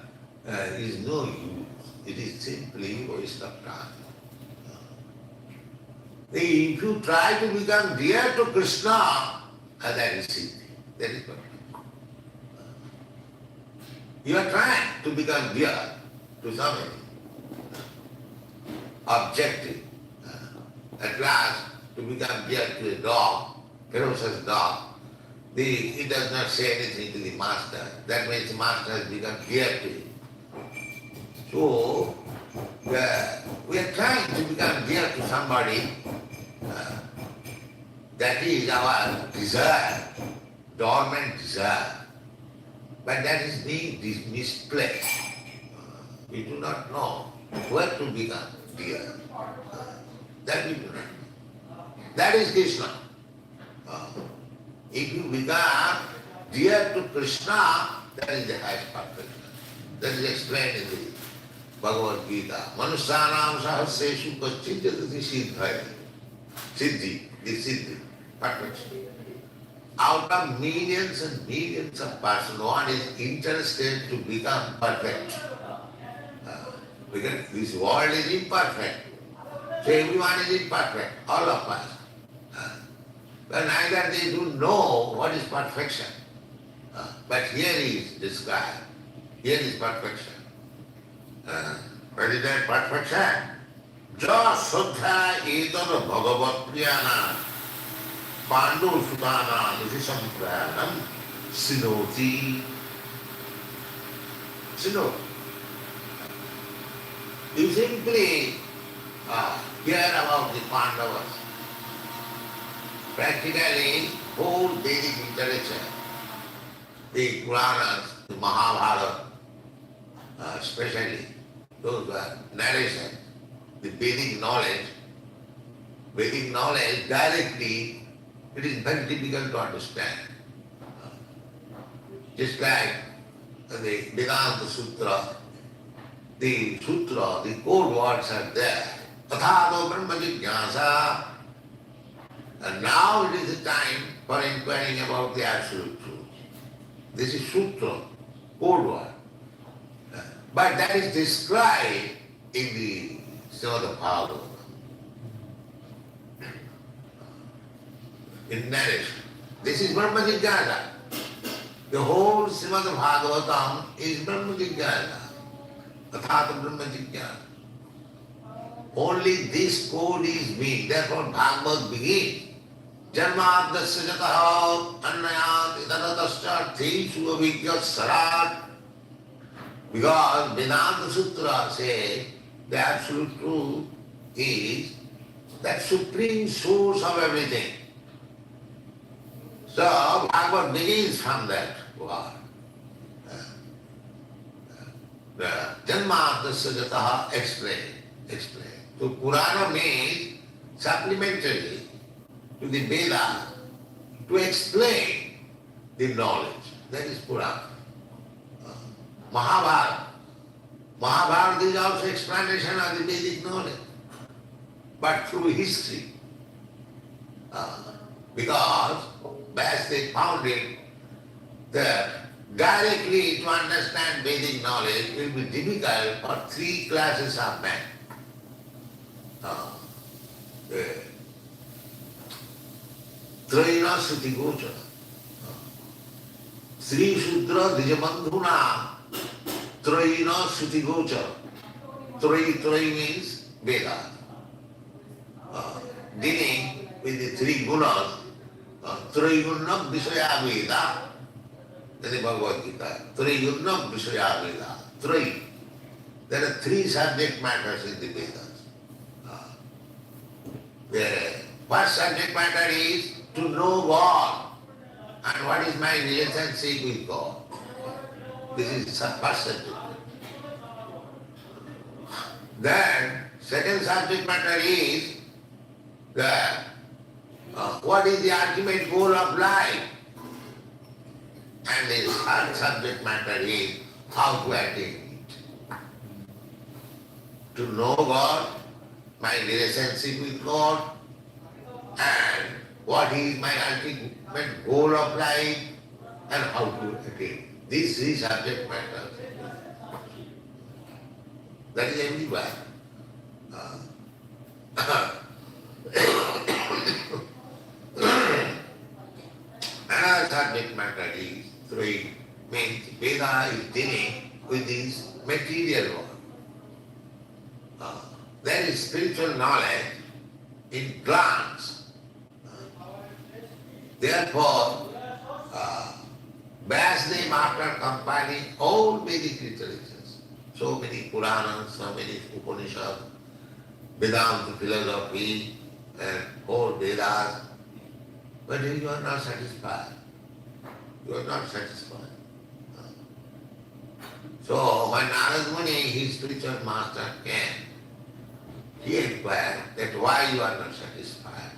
is no use. It is simply waste of time. If you try to become dear to Krishna, that is siddhi. That is what. You are trying to become dear to somebody. Objective. At last, to become dear to a dog, ferocious dog, it does not say anything to the master. That means the master has become dear to him. So, we are trying to become dear to somebody. That is our desire, dormant desire. But that is being misplaced. We do not know where to become dear. That we do not. That is Krishna. If you become dear to Krishna, that is the highest perfection. That is explained in the Bhagavad Gita. Manusyanam sahasreshu paschinjati siddhaya. Siddhi, the siddhi, perfection. Out of millions and millions of persons, one is interested to become perfect. Because this world is imperfect. So everyone is imperfect, all of us. But neither they do know what is perfection. But here is described. Here is perfection. What is that perfection? Ja Sudha Etana Bhagavat Priyana Pandu Sudana Nisham Prayanam Sinoti. Sinoti. You simply hear about the Pandavas. Practically, whole Vedic literature, the Puranas, the Mahabharata, especially those narrations, the Vedic knowledge directly, it is very difficult to understand. Just like the Vedanta Sutra, the code words are there. Tathāto Brahma Jignāsa. And now it is the time for inquiring about the absolute truth. This is Sutra, code word. But that is described in the Srimad Bhagavatam. In narration. This is Brahma Jignāsa. The whole Srimad Bhagavatam is Brahma Jignāsa. Tathāta Brahma Jignāsa. Only this code is mean. Therefore Bhagavad begins. Janmadasya jataha annayat idanatascha thesu avidyat sarat. Because Vedanta Sutra says the absolute truth is that supreme source of everything. So Bhagavad begins from that word. The Janmadasya jataha explain. So Purana means supplementary to the Veda to explain the knowledge. That is Purana. Mahabharata is also explanation of the Vedic knowledge, but through history. Because Vyasdev found it that directly to understand Vedic knowledge will be difficult for three classes of men. Trayina Sruti Gochara. Sri Shudra Dijabandhuna Trayina Sruti Gochara. Tray means Veda. Dealing with the three gunas, Trayunam Vishaya Veda. That is Bhagavad Gita. Trayunam Vishaya Veda. Tray. There are three subject matters in the Vedas. The first subject matter is to know God and what is my relationship with God. This is the first subject matter. Then, second subject matter is that what is the ultimate goal of life? And the third subject matter is how to attain it. To know God, my relationship with God, and what is my ultimate goal of life, and how to attain. These three subject matters. That is everywhere. Another subject matter is three, means Veda is dealing with this material world. There is spiritual knowledge in plants. Therefore, Vyasdev, after compiling all Vedic literatures, so many Puranas, so many Upanishads, Vedanta philosophy, and all Vedas, but you are not satisfied. You are not satisfied. So when Narad Muni, his spiritual master, came, he inquired that why you are not satisfied.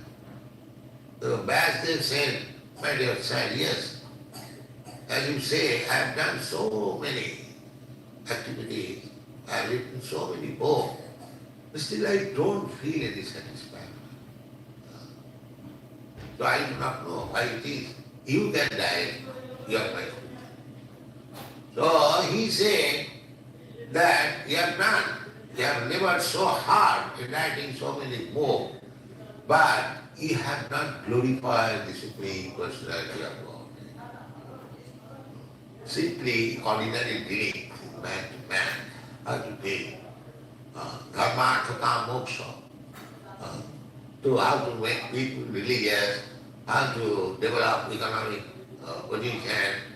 So Vyasdev said, my dear child, yes, as you say, I have done so many activities, I have written so many books, but still I don't feel any satisfaction. So I do not know why it is. You can die, you are my friend. So he said that you have done, you have labored so hard in writing so many books, but you have not glorified the Supreme Personality of God. Simply ordinary dealing, man to man, how to deal, dharma, artha, moksha, to how to make people religious, how to develop economic position,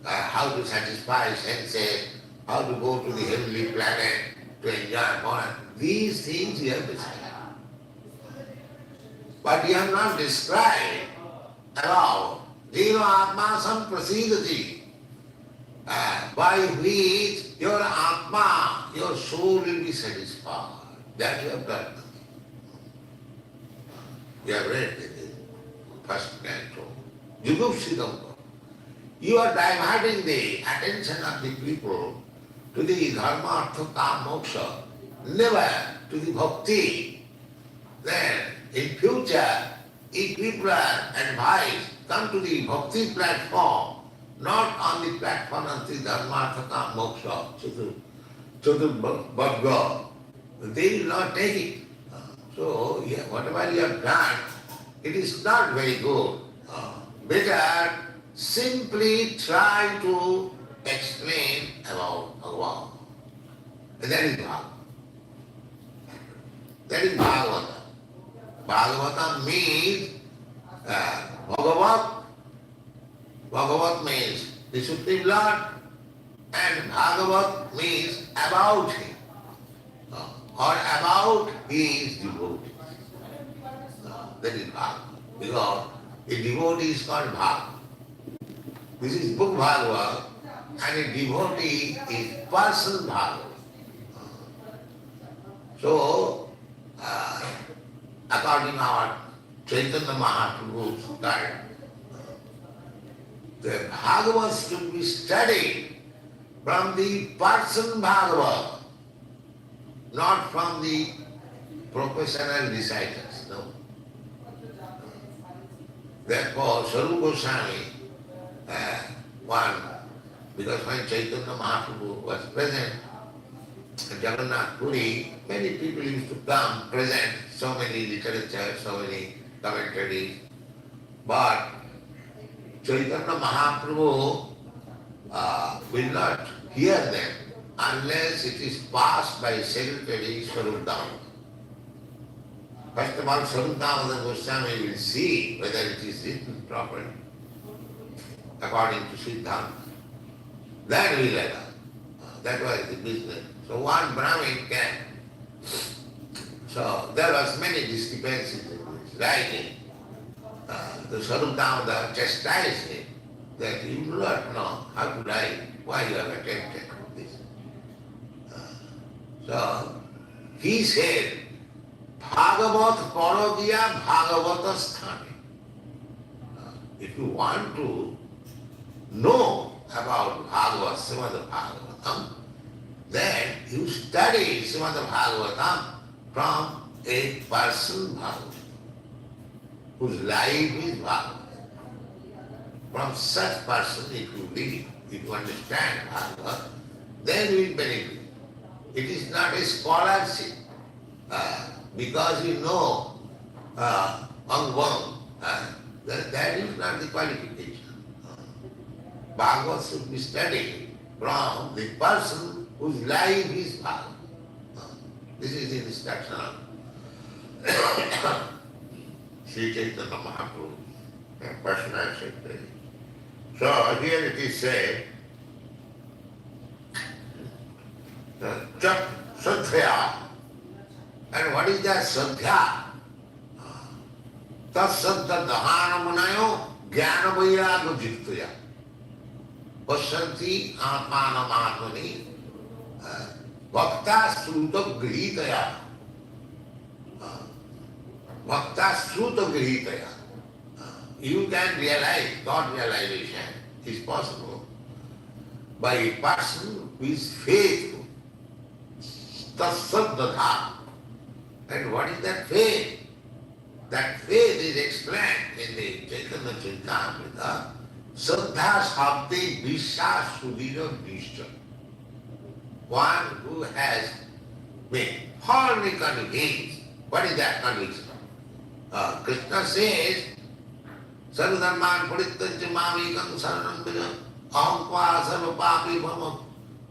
how to satisfy senses, how to go to the heavenly planet to enjoy more. These things you have described. But you have not described about Jino Atma Samprasidati, by which your Atma, your soul will be satisfied. That you have done. You have read the first canto. Jugupsidam. You are diverting the attention of the people to the dharma, artha, kama, moksha, never to the bhakti. Then in future, if people are advised, come to the bhakti platform, not on the platform of the dharma, artha, kama, moksha, chatur, they will not take it. So, yeah, whatever you have done, it is not very good. Better simply try to explain about Bhagavan. That is Bhagavad. That is Bhagavata. Bhagavata means Bhagavat. Bhagavat means the Supreme Lord, and Bhagavat means about Him, or about His devotees. That is Bhagavad. Because a devotee is called Bhagavad. This is book Bhagavad, and a devotee is person Bhagavad. So, according to our Chaitanya Mahaprabhu's style, the Bhagavad should be studied from the person Bhagavad, not from the professional reciters. No. Therefore, Srila Goswami, because when Chaitanya Mahaprabhu was present in Jagannath Puri, many people used to come, present so many literature, so many commentaries. But Chaitanya Mahaprabhu will not hear them unless it is passed by Secretary Swarup. First of all, Swarup Goswami will see whether it is written properly, according to Siddhanta. That will allow. That was the business. So one Brahmin came. So there was many discrepancies in his writing. The Swarup chastised him that you do not know how to write, why you have attempted this. So he said, Bhagavat Parodiya Bhagavata Sthani. If you want to know about Bhagavad, Srimad Bhagavatam, then you study Srimad Bhagavatam from a person Bhagavatam, whose life is Bhagavatam. From such person, if you read, if you understand Bhagavad, then you will benefit. It is not a scholarship, because you know Angvam, that is not the qualification. Bhagavad should be studied from the person whose life is Bhagavad. This is the instruction of Sri Chaitanya Mahaprabhu, personal secretary. So here it is said, Chak Sadhya. And what is that Sadhya? Tas Sadhya Dahana Munayo Jnana Vairagya Jittaya. Pasyanti Atmanam Atmani Bhakta Sruta Grihitaya. Bhakta Sruta Grihitaya. You can realize God realization is possible by a person who is faithful. Tasadadha. And what is that faith? That faith is explained in the Chaitanya Charitamrita. Saddha Sabde Vishya Sudhira Nishta. One who has been firmly convinced. What is that conviction? Krishna says, Sarvadharman Parityajya Mamekam Saranam Bhaja Aham Tva Sarva Papi Bhamam.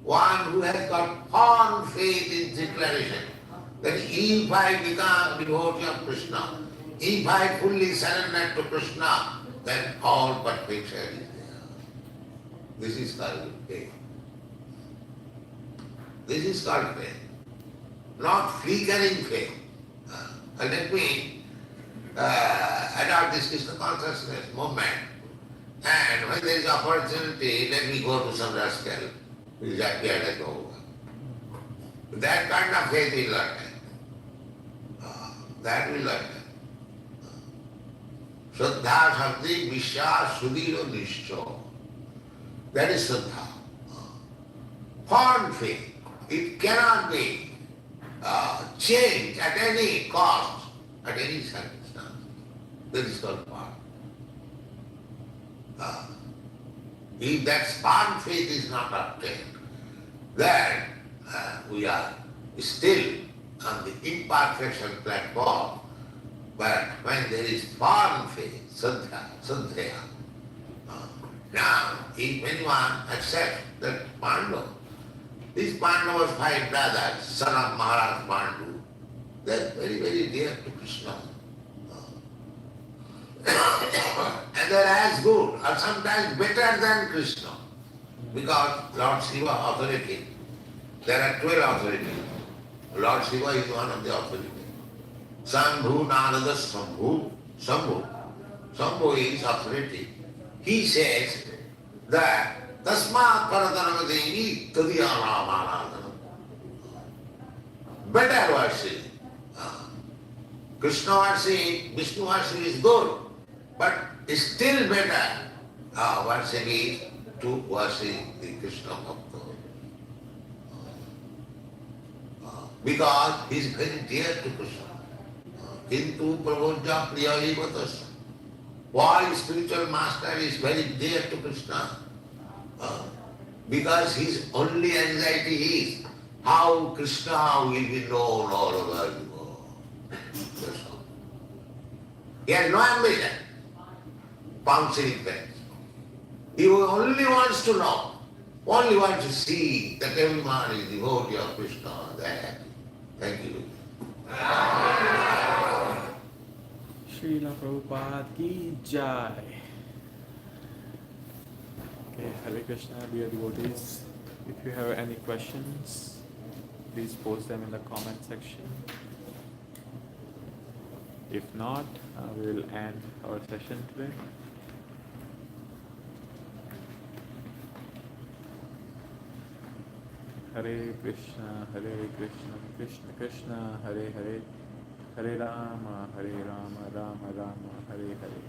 One who has got firm faith in declaration that if I become devotee of Krishna, if I fully surrender to Krishna, then all perfection is there. This is called faith. This is called faith, not flickering faith. And let me adopt this Krishna consciousness movement. And when there is opportunity, let me go to some rascal who is happy and I go. That kind of faith will not have. That will not have. Shraddha Shakti Vishya Sudhiro Nishcho. That is Shraddha. Firm faith. It cannot be changed at any cost, at any circumstance. That is called firm. If that firm faith is not obtained, then we are still on the imperfection platform. But when there is firm faith, sadhya, now if anyone accepts that Pandu, these Pandavas, 5 brothers, son of Maharaj Pandu, they are very, very dear to Krishna. And they are as good or sometimes better than Krishna. Because Lord Shiva authority, there are 12 authorities. Lord Shiva is one of the authorities. Sambhu Narada Sambhu. Sambhu is authority. He says that Tasmat Paradanamadevi Tadiyanamanadana. Better worship. Krishna worship, Vishnu worship is good, but still better worship is to worship the Krishna Bhakta. Because he is very dear to Krishna. Kintu Prabodja Priya Evatas. Why spiritual master is very dear to Krishna? Because his only anxiety is how Krishna will be known all over the world. That's all. He has no ambition, bouncing friends. He only wants to know, only wants to see that everyone is devotee of Krishna. They are happy. Thank you. Srila Prabhupada ki jai. Okay, Hare Krishna, dear devotees. If you have any questions, please post them in the comment section. If not, we will end our session today. Hare Krishna, Krishna Krishna, Hare Hare, Hare Rama, Rama Rama, Hare Hare.